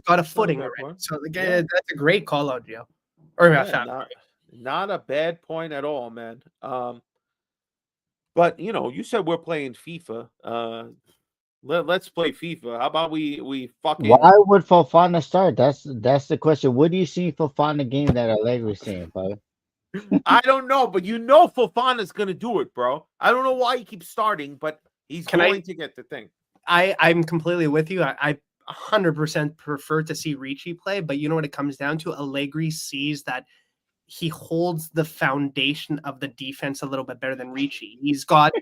got a footing already. So that's a great call out, Joe. Or not a bad point at all, man. But you said we're playing FIFA. Let's play FIFA. How about we fucking? Why would Fofana start? That's the question. What do you see Fofana game that Allegri's seeing, Fabio? I don't know, but Fofana's gonna do it, bro. I don't know why he keeps starting, but he's going to get the thing. I'm completely with you. I 100% prefer to see Ricci play, but you know what it comes down to? Allegri sees that he holds the foundation of the defense a little bit better than Ricci. He's got,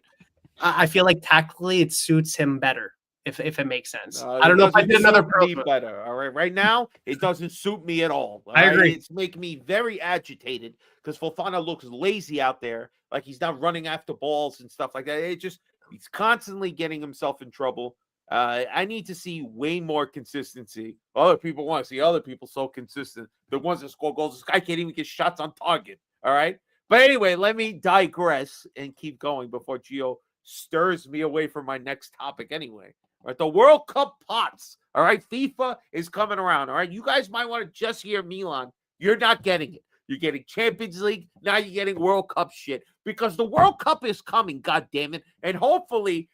I feel like tactically it suits him better, if it makes sense. I don't know if I did another pro better. All right now it doesn't suit me at all. I agree. It's making me very agitated because Fofana looks lazy out there, like he's not running after balls and stuff like that. He's constantly getting himself in trouble. I need to see way more consistency. Other people want to see other people so consistent. The ones that score goals, this guy can't even get shots on target. All right. But anyway, let me digress and keep going before Gio stirs me away from my next topic anyway. All right. The World Cup pots. All right. FIFA is coming around. All right. You guys might want to just hear Milan. You're not getting it. You're getting Champions League. Now you're getting World Cup shit because the World Cup is coming. God damn it. And hopefully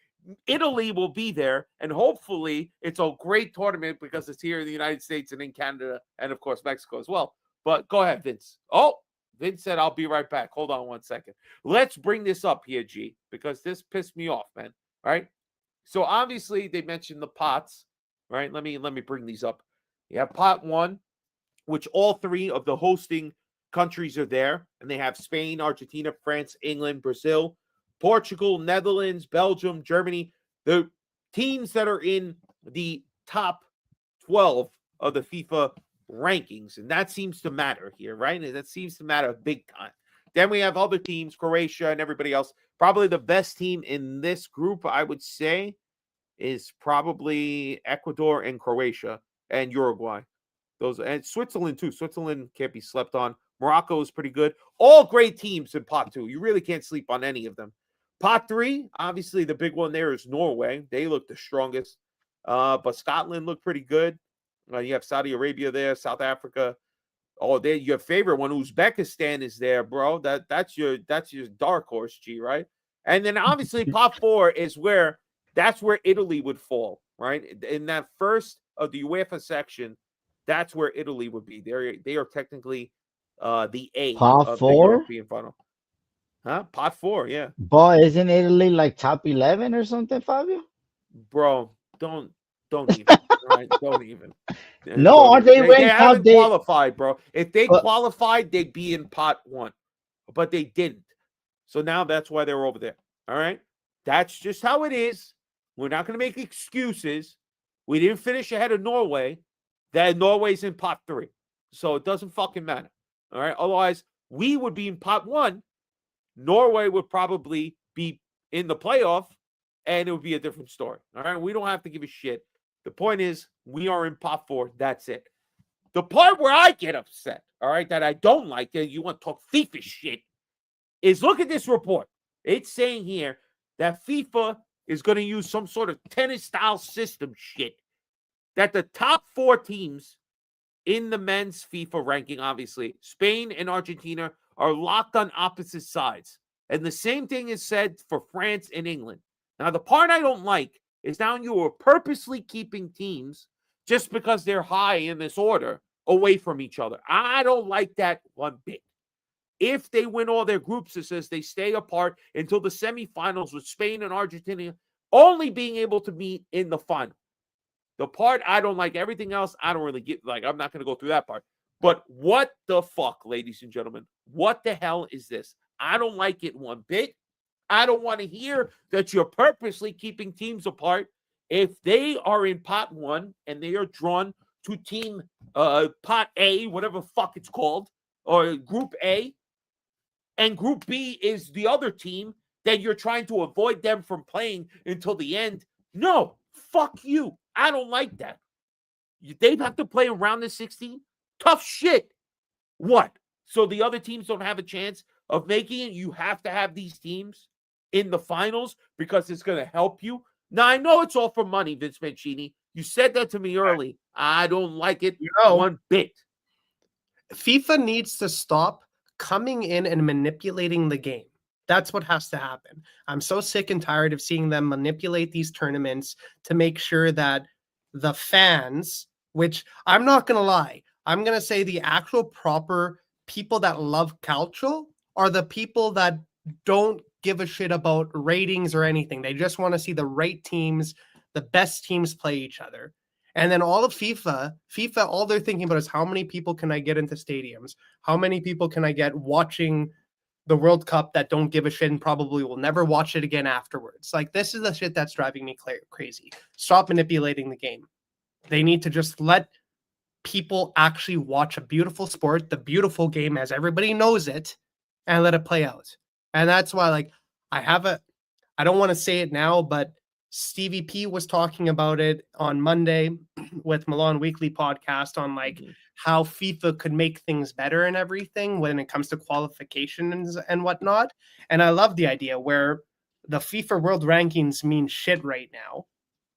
Italy will be there, and hopefully it's a great tournament because it's here in the United States and in Canada and, of course, Mexico as well. But go ahead, Vince. Oh, Vince said, I'll be right back. Hold on one second. Let's bring this up here, G, because this pissed me off, man. All right? So, obviously, they mentioned the pots, right? Let me bring these up. You have pot 1, which all 3 of the hosting countries are there, and they have Spain, Argentina, France, England, Brazil, Portugal, Netherlands, Belgium, Germany, the teams that are in the top 12 of the FIFA rankings. And that seems to matter here, right? And that seems to matter big time. Then we have other teams, Croatia and everybody else. Probably the best team in this group, I would say, is probably Ecuador and Croatia and Uruguay. Those and Switzerland, too. Switzerland can't be slept on. Morocco is pretty good. All great teams in pot 2. You really can't sleep on any of them. Pot 3, obviously the big one there is Norway. They look the strongest. But Scotland looked pretty good. You have Saudi Arabia there, South Africa. Oh, there your favorite one, Uzbekistan is there, bro. That's your dark horse, G, right? And then obviously pot 4 is where Italy would fall, right? In that first of the UEFA section, that's where Italy would be. They are technically the A pot of 4? the European final. Huh? Pot 4, yeah. But isn't Italy like top 11 or something, Fabio? Bro, don't even. Right? Don't even. No, aren't they ranked? They haven't qualified, bro. If they qualified, they'd be in pot 1, but they didn't. So now that's why they're over there. All right, that's just how it is. We're not going to make excuses. We didn't finish ahead of Norway. That Norway's in pot 3, so it doesn't fucking matter. All right. Otherwise, we would be in pot 1. Norway would probably be in the playoff, and it would be a different story. All right. We don't have to give a shit. The point is, we are in pot 4. That's it. The part where I get upset, all right, that I don't like, that you want to talk FIFA shit, is look at this report. It's saying here that FIFA is going to use some sort of tennis-style system shit, that the top 4 teams in the men's FIFA ranking, obviously, Spain and Argentina, are locked on opposite sides. And the same thing is said for France and England. Now, the part I don't like is now you are purposely keeping teams just because they're high in this order away from each other. I don't like that one bit. If they win all their groups, it says they stay apart until the semifinals with Spain and Argentina only being able to meet in the final. The part I don't like, everything else, I don't really get, like, I'm not going to go through that part. But what the fuck, ladies and gentlemen? What the hell is this? I don't like it one bit. I don't want to hear that you're purposely keeping teams apart. If they are in pot 1 and they are drawn to team pot A, whatever fuck it's called, or group A, and Group B is the other team that you're trying to avoid them from playing until the end. No, fuck you. I don't like that. They have to play around the 16. Tough shit. What? So the other teams don't have a chance of making it? You have to have these teams in the finals because it's going to help you. Now, I know it's all for money, Vince Mancini. You said that to me early. I don't like it one bit. FIFA needs to stop coming in and manipulating the game. That's what has to happen. I'm so sick and tired of seeing them manipulate these tournaments to make sure that the fans, which I'm not going to lie, I'm going to say the actual proper people that love calcio are the people that don't give a shit about ratings or anything. They just want to see the right teams, the best teams play each other. And then all of FIFA, all they're thinking about is how many people can I get into stadiums? How many people can I get watching the World Cup that don't give a shit and probably will never watch it again afterwards? Like, this is the shit that's driving me crazy. Stop manipulating the game. They need to just let people actually watch a beautiful sport, the beautiful game as everybody knows it, and let it play out. And that's why, like, I don't want to say it now, but Stevie P was talking about it on Monday with Milan Weekly podcast on like how FIFA could make things better and everything when it comes to qualifications and whatnot. And I love the idea where the FIFA world rankings mean shit right now.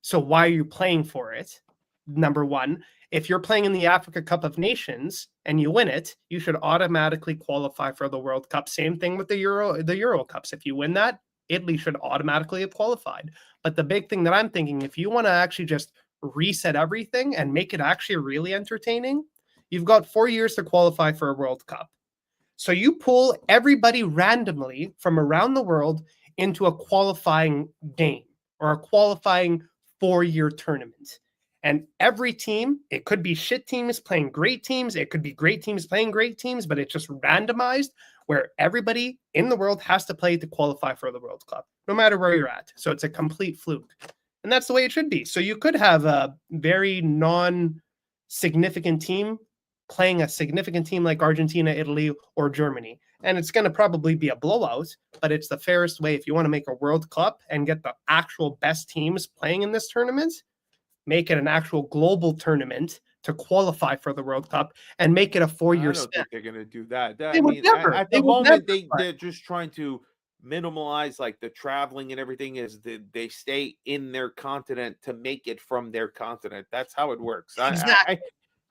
So why are you playing for it? Number one, if you're playing in the Africa Cup of Nations and you win it, you should automatically qualify for the World Cup. Same thing with the Euro Cups. If you win that, Italy should automatically have qualified. But the big thing that I'm thinking, if you want to actually just reset everything and make it actually really entertaining, you've got 4 years to qualify for a World Cup. So you pull everybody randomly from around the world into a qualifying game or a qualifying 4-year tournament. And every team, it could be shit teams playing great teams. It could be great teams playing great teams, but it's just randomized where everybody in the world has to play to qualify for the World Cup, no matter where you're at. So it's a complete fluke. And that's the way it should be. So you could have a very non-significant team playing a significant team like Argentina, Italy, or Germany. And it's going to probably be a blowout, but it's the fairest way. If you want to make a World Cup and get the actual best teams playing in this tournament, make it an actual global tournament to qualify for the World Cup and make it a 4-year span. I don't think they're going to do that. They would never. At the moment, they're just trying to minimize like the traveling and everything is they stay in their continent to make it from their continent. That's how it works. Exactly.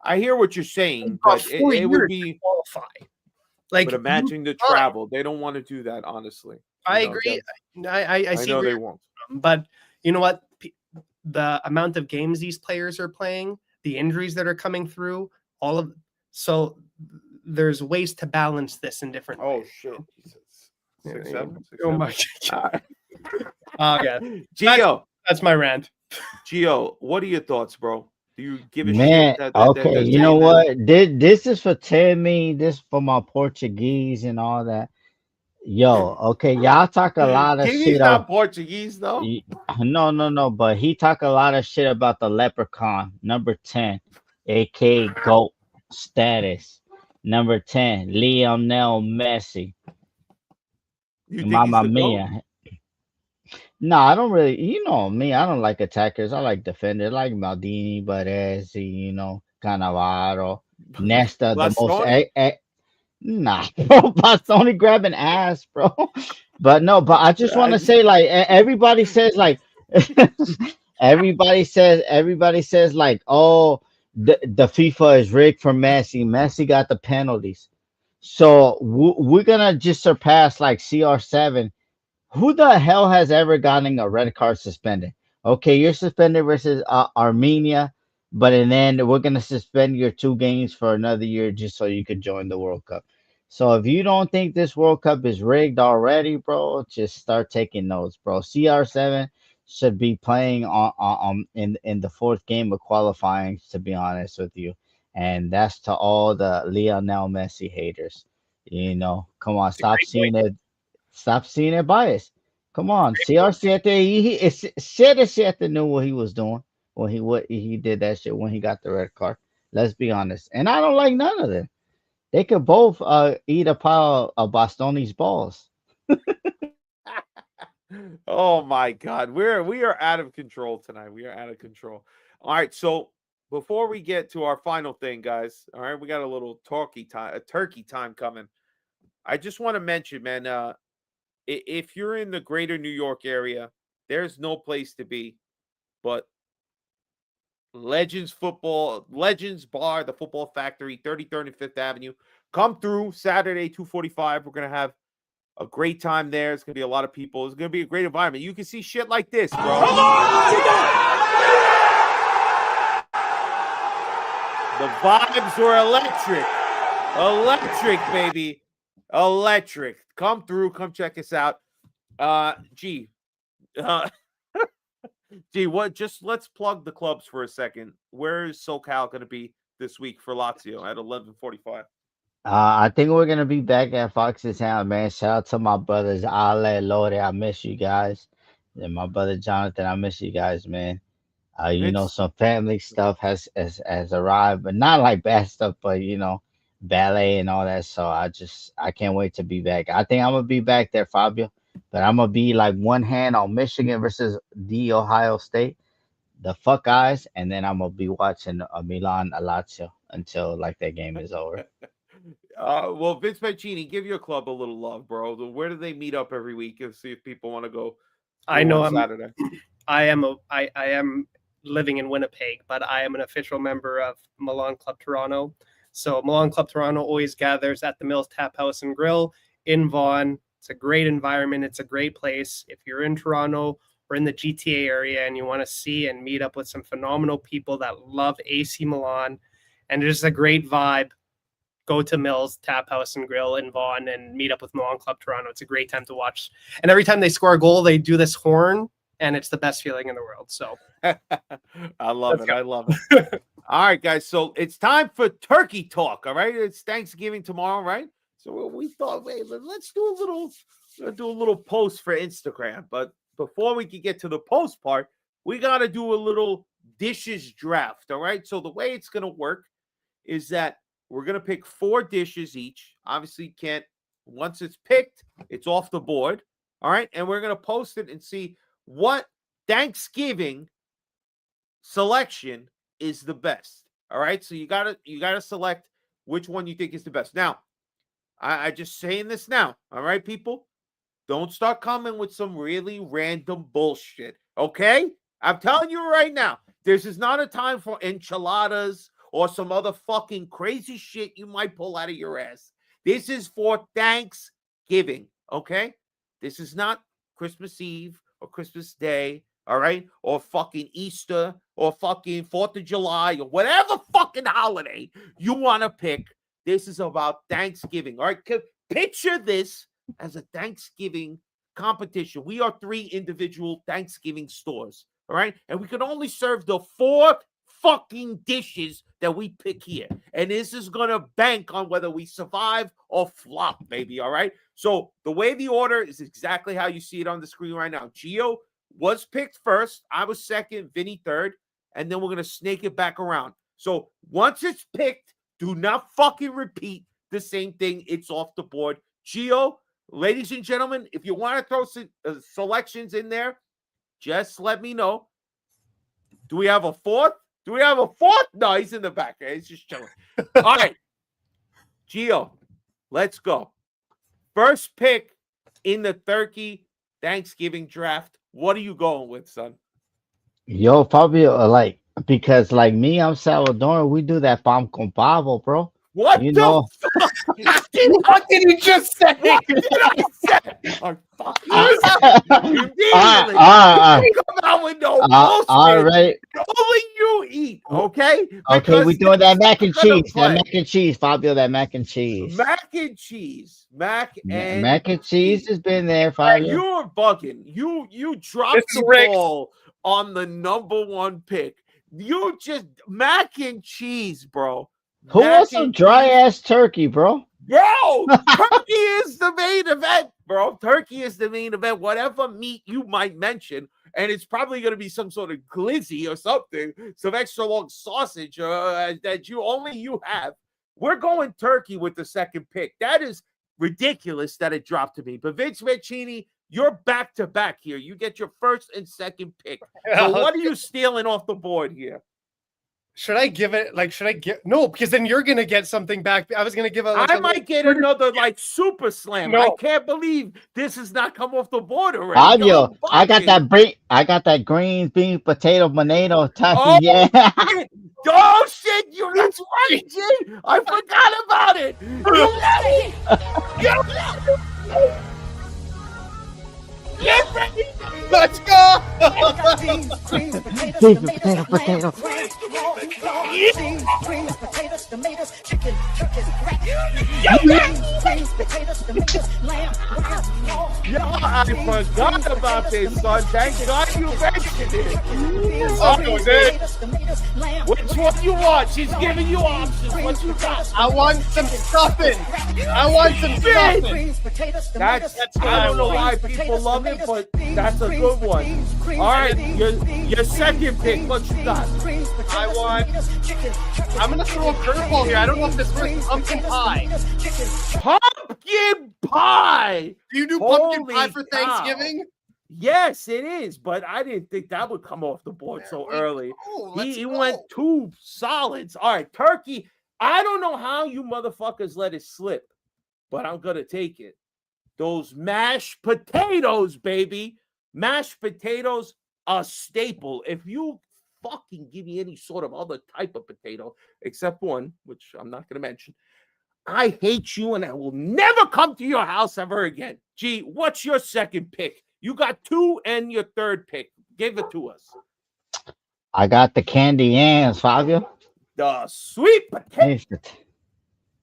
I hear what you're saying, but it would be qualify. Like, but imagine the travel. They don't want to do that, honestly. I agree. I see. I know they won't. But you know what? The amount of games these players are playing, the injuries that are coming through, so there's ways to balance this in different ways. Oh shit. Jesus. 6-7. Oh my god. Yeah. Gio. That's my rant. Gio, what are your thoughts, bro? Do you give a shit? That, okay, you know what? This is for Timmy. This for my Portuguese and all that. Yo, okay, y'all talk a lot of shit. He's not Portuguese, though. No. But he talk a lot of shit about the leprechaun, number 10, aka GOAT status. Number 10, Lionel Messi. Mamma mia. No, I don't really. You know me. I don't like attackers. I like defenders. I like Maldini, Baresi, Cannavaro, Nesta. The most. Nah, bro. Bastoni grabbing ass, bro. But I just want to say, like, everybody says, like, everybody says, like, oh, the FIFA is rigged for Messi. Messi got the penalties. So we're gonna just surpass like CR7. Who the hell has ever gotten a red card suspended? Okay, you're suspended versus Armenia, but then we're gonna suspend your 2 games for another year just so you could join the World Cup. So if you don't think this World Cup is rigged already, bro, just start taking notes, bro. CR7 should be playing in the 4th game of qualifying, to be honest with you. And that's to all the Lionel Messi haters. Come on, stop seeing it biased. Come on, CR7. CR7 knew what he was doing when he did that shit when he got the red card. Let's be honest. And I don't like none of them. They could both eat a pile of Bostoni's balls. Oh my God, we are out of control tonight. We are out of control. All right, so before we get to our final thing, guys, all right, we got a little turkey time coming. I just want to mention, man, if you're in the greater New York area, there's no place to be but Legends Bar, the Football Factory, 33rd and 5th Avenue. Come through Saturday, 2:45. We're gonna have a great time there. It's gonna be a lot of people. It's gonna be a great environment. You can see shit like this, bro. The vibes were electric. Electric, baby. Electric. Come through. Come check us out. Gee. Gee, let's plug the clubs for a second. Where is SoCal going to be this week for Lazio at 11:45? I think we're gonna be back at Fox's Town, man. Shout out to my brothers Ale, Lore, I miss you guys. And my brother Jonathan, I miss you guys, man. Vince, Some family stuff has arrived, but not like bad stuff, but ballet and all that. So I can't wait to be back. I think I'm gonna be back there, Fabio, but I'm gonna be like one hand on Michigan versus the Ohio State, the fuck eyes, and then I'm gonna be watching Milan Lazio until like that game is over. well, Vince Mancini, give your club a little love, bro. Where do they meet up every week and see if people want to go I know on Saturday? I am living in Winnipeg, but I am an official member of Milan Club Toronto. So Milan Club Toronto always gathers at the Mills Tap House and Grill in Vaughan. It's a great environment. It's a great place. If you're in Toronto or in the GTA area and you want to see and meet up with some phenomenal people that love AC Milan and it's a great vibe, go to Mills Tap House and Grill in Vaughan and meet up with Milan Club Toronto. It's a great time to watch. And every time they score a goal, they do this horn, and it's the best feeling in the world. So I love it. I love it. All right, guys. So it's time for turkey talk. All right. It's Thanksgiving tomorrow, right? So we thought, wait, let's do a little post for Instagram. But before we can get to the post part, we got to do a little dishes draft. All right. So the way it's going to work is that we're going to pick 4 dishes each. Obviously, once it's picked, it's off the board. All right. And we're going to post it and see what Thanksgiving selection is the best. All right. So you gotta select which one you think is the best. Now, I just saying this now. All right, people. Don't start coming with some really random bullshit. Okay? I'm telling you right now, this is not a time for enchiladas or some other fucking crazy shit you might pull out of your ass. This is for Thanksgiving, okay? This is not Christmas Eve or Christmas Day, all right? Or fucking Easter or fucking 4th of July or whatever fucking holiday you want to pick. This is about Thanksgiving, all right? Picture this as a Thanksgiving competition. We are 3 individual Thanksgiving stores, all right? And we can only serve the 4 fucking dishes that we pick here. And this is going to bank on whether we survive or flop, baby, all right? So the way the order is exactly how you see it on the screen right now. Gio was picked first. I was second, Vinny third. And then we're going to snake it back around. So once it's picked, do not fucking repeat the same thing. It's off the board. Gio, ladies and gentlemen, if you want to throw some selections in there, just let me know. Do we have a 4th? Do we have a 4th? No, he's in the back. He's just chilling. All right. Gio, let's go. First pick in the turkey Thanksgiving draft. What are you going with, son? Yo, Fabio, because like me, I'm Salvadoran. We do that pan con pavo, bro. What You the know, fuck? what did he just say? What did I say? Oh, fuck you. Immediately. Come out with no bullshit. all right. Only you eat, okay? Okay, we doing that mac and I'm gonna cheese. play. That mac and cheese, Fabio. That mac and cheese. Mac and cheese. Mac and cheese has been there, Fabio. You're bugging. You dropped This is the rigged. ball on the number 1 pick. You just mac and cheese, bro. Who Mac wants some and dry cheese. ass turkey, bro? Bro, turkey is the main event, bro. Turkey is the main event. Whatever meat you might mention, and it's probably going to be some sort of glizzy or something, some extra long sausage that you have. we're going turkey with the second pick. That is ridiculous that it dropped to me. But Vince Mancini, you're back to back here. You get your first and second pick. So what are you stealing off the board here? Should I give it? Like, should I give? No, because then you're gonna get something back. I was gonna give a. I might get another like super slam. No. I can't believe this has not come off the board already. Fabio, I got that green bean potato tomato type. Oh, Yeah. shit. Oh shit! That's right, G. I forgot about it. You ready? Get ready. Let's go. Bean potato. Yeah, I forgot about this, son. Thank God you mentioned it. Oh, dude. Which one you want? She's giving you options. What you got? I want some stuffing. I want some stuffing. That's I don't know why people love it, but that's a good one. All right, your second pick. What you got? I'm gonna throw a curveball here. I don't know if this works. Pumpkin pie. Pumpkin pie. Do you do pumpkin Holy pie for cow. Thanksgiving? Yes, it is, but I didn't think that would come off the board so early. He went 2 solids. All right, turkey. I don't know how you motherfuckers let it slip, but I'm gonna take it. Those mashed potatoes, baby. Mashed potatoes, a staple. If you fucking give me any sort of other type of potato, except one, which I'm not gonna mention, I hate you and I will never come to your house ever again. Gee, what's your second pick? You got 2 and your third pick. Give it to us. I got the candy yams, Fabio. The sweet potato.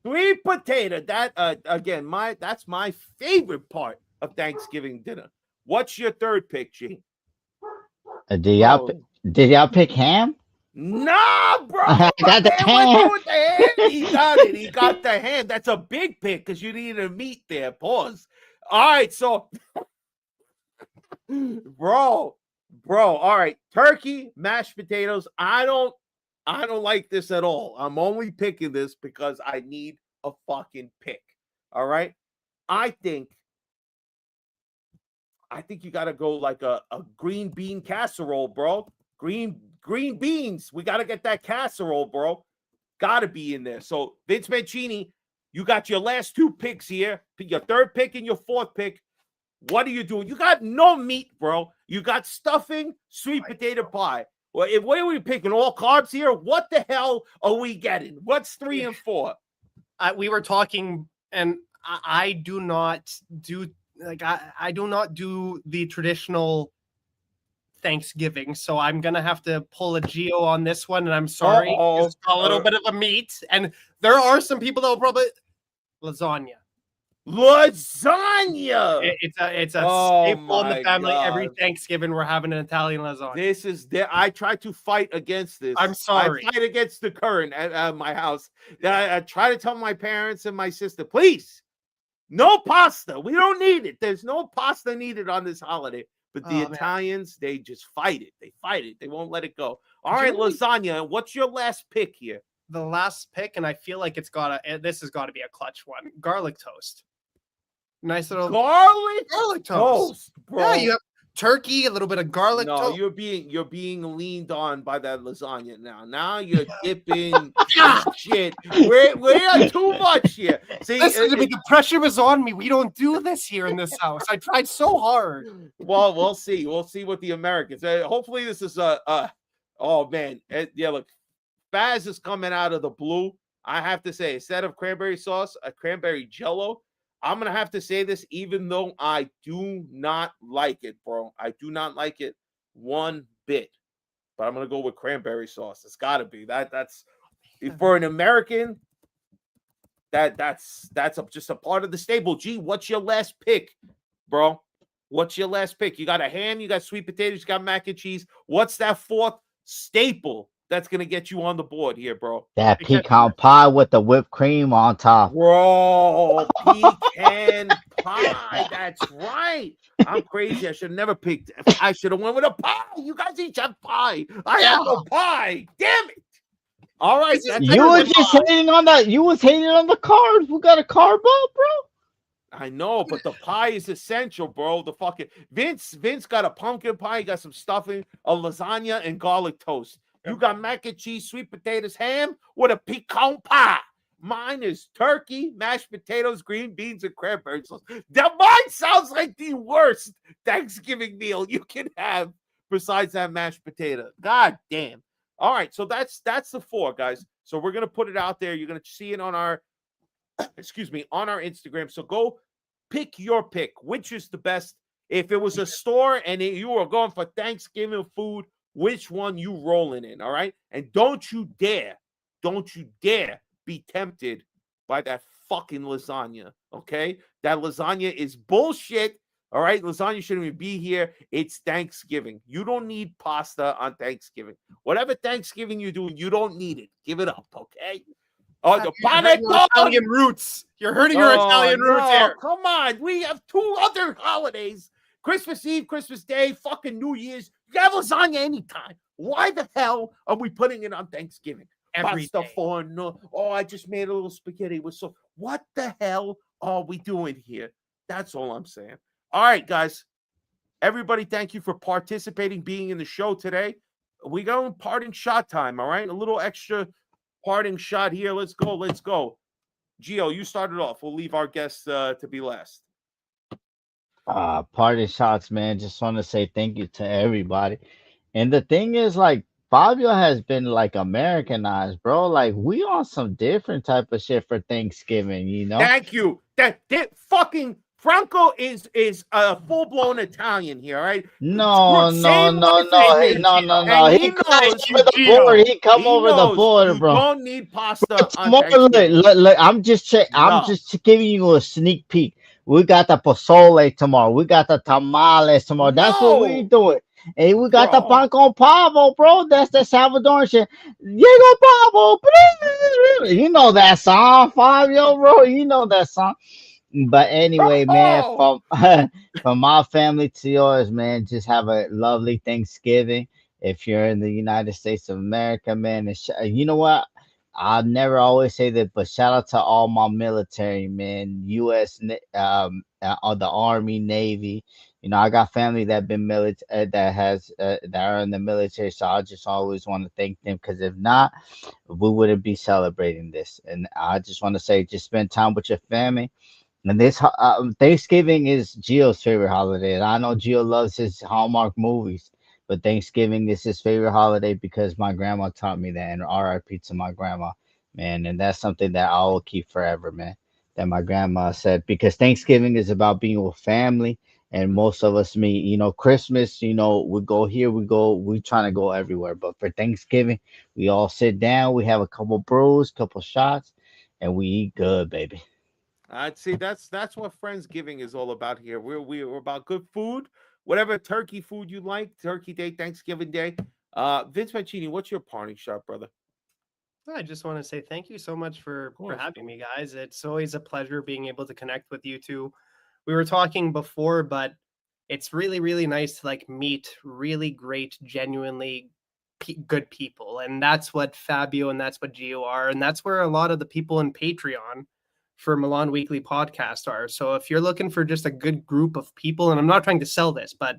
Sweet potato. That again, that's my favorite part of Thanksgiving dinner. What's your third pick, G? Did y'all pick ham? Nah, bro. I got the ham. He got it. He got the ham. That's a big pick because you need a meat there. Pause. All right, so bro. All right, turkey, mashed potatoes. I don't like this at all. I'm only picking this because I need a fucking pick. All right, I think you got to go like a green bean casserole, bro. Green beans. We got to get that casserole, bro. Got to be in there. So Vince Mancini, you got your last 2 picks here. Your third pick and your fourth pick. What are you doing? You got no meat, bro. You got stuffing, sweet potato pie. Well, what are we picking? All carbs here? What the hell are we getting? What's 3 and 4? We were talking, and I do not do I do not do the traditional Thanksgiving, so I'm gonna have to pull a Geo on this one, and I'm sorry. It's a little bit of a meat, and there are some people that will probably lasagna. It's a staple in the family. God. Every Thanksgiving, we're having an Italian lasagna. I try to fight against this. I'm sorry. I fight against the current at my house. I try to tell my parents and my sister, please, no pasta. We don't need it. There's no pasta needed on this holiday. But the Italians, they just fight it. They fight it. They won't let it go. All right, lasagna. What's your last pick here? The last pick, and I feel like this has got to be a clutch one. Garlic toast. Nice little garlic toast, bro. Yeah, you have turkey, a little bit of garlic toast. No, you're being leaned on by that lasagna now. Now you're dipping shit. We're too much here. See, listen to me. The pressure was on me. We don't do this here in this house. I tried so hard. Well, we'll see. We'll see what the Americans. Hopefully, this is oh man, yeah. Look, Faz is coming out of the blue. I have to say, instead of cranberry sauce, a cranberry jello. I'm going to have to say this, even though I do not like it, bro. I do not like it one bit. But I'm going to go with cranberry sauce. It's got to be. That's for an American, that's just a part of the stable. Gee, what's your last pick, bro? What's your last pick? You got a ham, you got sweet potatoes, you got mac and cheese. What's that fourth staple that's going to get you on the board here, bro? That pecan pie with the whipped cream on top. Bro, pecan pie. That's right. I'm crazy. I should have never picked. I should have went with a pie. You guys each have pie. I have no pie. Damn it. All right, This is that's You better were than just mine. hating on that. You was hating on the carbs. We got a carb up, bro. I know, but the pie is essential, bro. The fucking Vince got a pumpkin pie, he got some stuffing, a lasagna, and garlic toast. You got mac and cheese, sweet potatoes, ham with a pecan pie. Mine is turkey, mashed potatoes, green beans, and cranberry sauce. That mine sounds like the worst Thanksgiving meal you can have besides that mashed potato. God damn. All right, so that's the 4, guys. So we're gonna put it out there. You're gonna see it on our on our Instagram. So go pick your pick. Which is the best? If it was a store and you were going for Thanksgiving food, which one you rolling in? All right. And don't you dare be tempted by that fucking lasagna. Okay. That lasagna is bullshit. All right. Lasagna shouldn't even be here. It's Thanksgiving. You don't need pasta on Thanksgiving. Whatever Thanksgiving you do, you don't need it. Give it up. Okay. Oh, the You're hurting your panettone. Italian roots. You're hurting your Italian roots here. Come on. We have 2 other holidays. Christmas Eve, Christmas Day, fucking New Year's. You have lasagna anytime. Why the hell are we putting it on Thanksgiving? Every Pasta day. forno. Oh, I just made a little spaghetti with so. What the hell are we doing here? That's all I'm saying. All right, guys. Everybody, thank you for participating, being in the show today. We go in parting shot time, all right? A little extra parting shot here. Let's go. Gio, you started off. We'll leave our guests to be last. Party shots, man. Just want to say thank you to everybody. And the thing is, like, Fabio has been like Americanized, bro. Like, we on some different type of shit for Thanksgiving, you know? Thank you. That fucking Franco is a full-blown Italian here, all right? No, Same no. life as Hey, me. no. And He he come knows over the border. He come he over the knows border, you bro. don't need pasta on Tomorrow, look, Thanksgiving. look, I'm just No. giving you a sneak peek. We got the pozole tomorrow. We got the tamales tomorrow. That's what we No, doing. And we got the bro. pan con pavo, bro. That's the Salvadoran shit. Llegó pavo. You know that song, Fabio, bro. You know that song. But anyway, man, Oh, from from my family to yours, man, just have a lovely Thanksgiving. If you're in the United States of America, man, and you know what? I'll never always say that, but shout out to all my military, man, the Army, Navy. You know, I got family that been military that are in the military, so I just always want to thank them because if not, we wouldn't be celebrating this. And I just want to say, just spend time with your family. And Thanksgiving is Gio's favorite holiday. And I know Gio loves his Hallmark movies, but Thanksgiving is his favorite holiday because my grandma taught me that. And RIP to my grandma, man. And that's something that I will keep forever, man. That my grandma said because Thanksgiving is about being with family. And most of us meet, you know, Christmas, you know, we go here, we trying to go everywhere. But for Thanksgiving, we all sit down, we have a couple brews, couple shots, and we eat good, baby. I'd say that's what Friendsgiving is all about here. We're about good food, whatever turkey food you like, Turkey Day, Thanksgiving Day. Vince Mancini, what's your parting shot, brother? I just want to say thank you so much for course. having me, guys. It's always a pleasure being able to connect with you two. We were talking before, but it's really, really nice to like meet really great, genuinely good people. And that's what Fabio and that's what Gio are. And that's where a lot of the people in Patreon for Milan Weekly Podcast are. So if you're looking for just a good group of people, and I'm not trying to sell this, but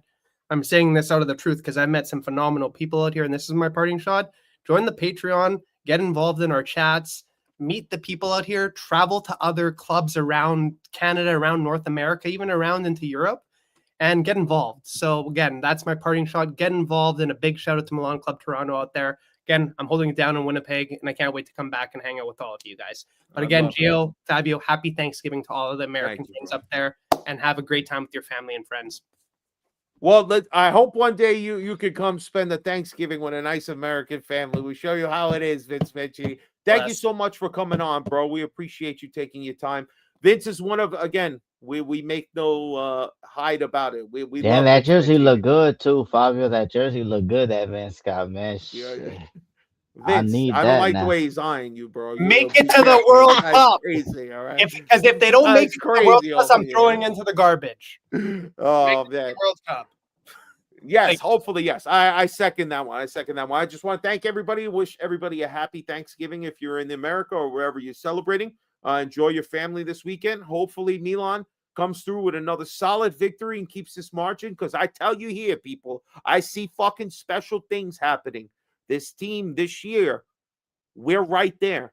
I'm saying this out of the truth because I've met some phenomenal people out here, and this is my parting shot. Join the Patreon, get involved in our chats, meet the people out here, travel to other clubs around Canada, around North America, even around into Europe, and get involved. So again, that's my parting shot. Get involved, and a big shout out to Milan Club Toronto out there. Again, I'm holding it down in Winnipeg, and I can't wait to come back and hang out with all of you guys. But again, Gio, Fabio, happy Thanksgiving to all of the American fans up there, and have a great time with your family and friends. Well, I hope one day you could come spend the Thanksgiving with a nice American family. We show you how it is, Vince Mancini. Thank you so much for coming on, bro. We appreciate you taking your time. Vince is one of, again, we make no hide about it. We Damn, love that Vince jersey Mancini. look good too, Fabio. That jersey look good, that Van Scott, man. Vince, I need I that don't like now. the way he's eyeing you, bro. Make it to the World Cup. Crazy, all right? Because if they don't make it to the World Cup, I'm throwing into the garbage. Oh, man. World Cup. Yes, Thank you. hopefully, yes. I second that one. I just want to thank everybody. Wish everybody a happy Thanksgiving if you're in America or wherever you're celebrating. Enjoy your family this weekend. Hopefully, Milan comes through with another solid victory and keeps this margin. Because I tell you here, people, I see fucking special things happening. This team this year, we're right there.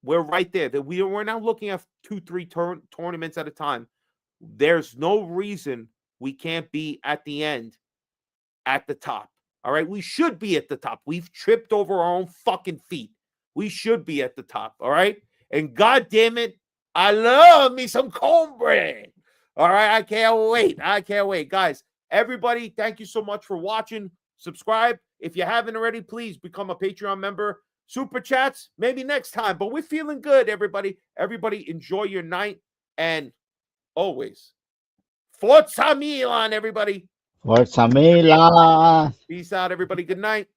We're right there. That we're now looking at 2-3 tournaments at a time. There's no reason we can't be at the end, at the top. All right. We should be at the top. We've tripped over our own fucking feet. We should be at the top. All right. And God damn it, I love me some cornbread. All right. I can't wait. Guys, everybody, thank you so much for watching. Subscribe. If you haven't already, please become a Patreon member. Super chats, maybe next time. But we're feeling good, everybody. Everybody, enjoy your night. And always, Forza Milan, everybody. Forza Milan. Peace out, everybody. Good night.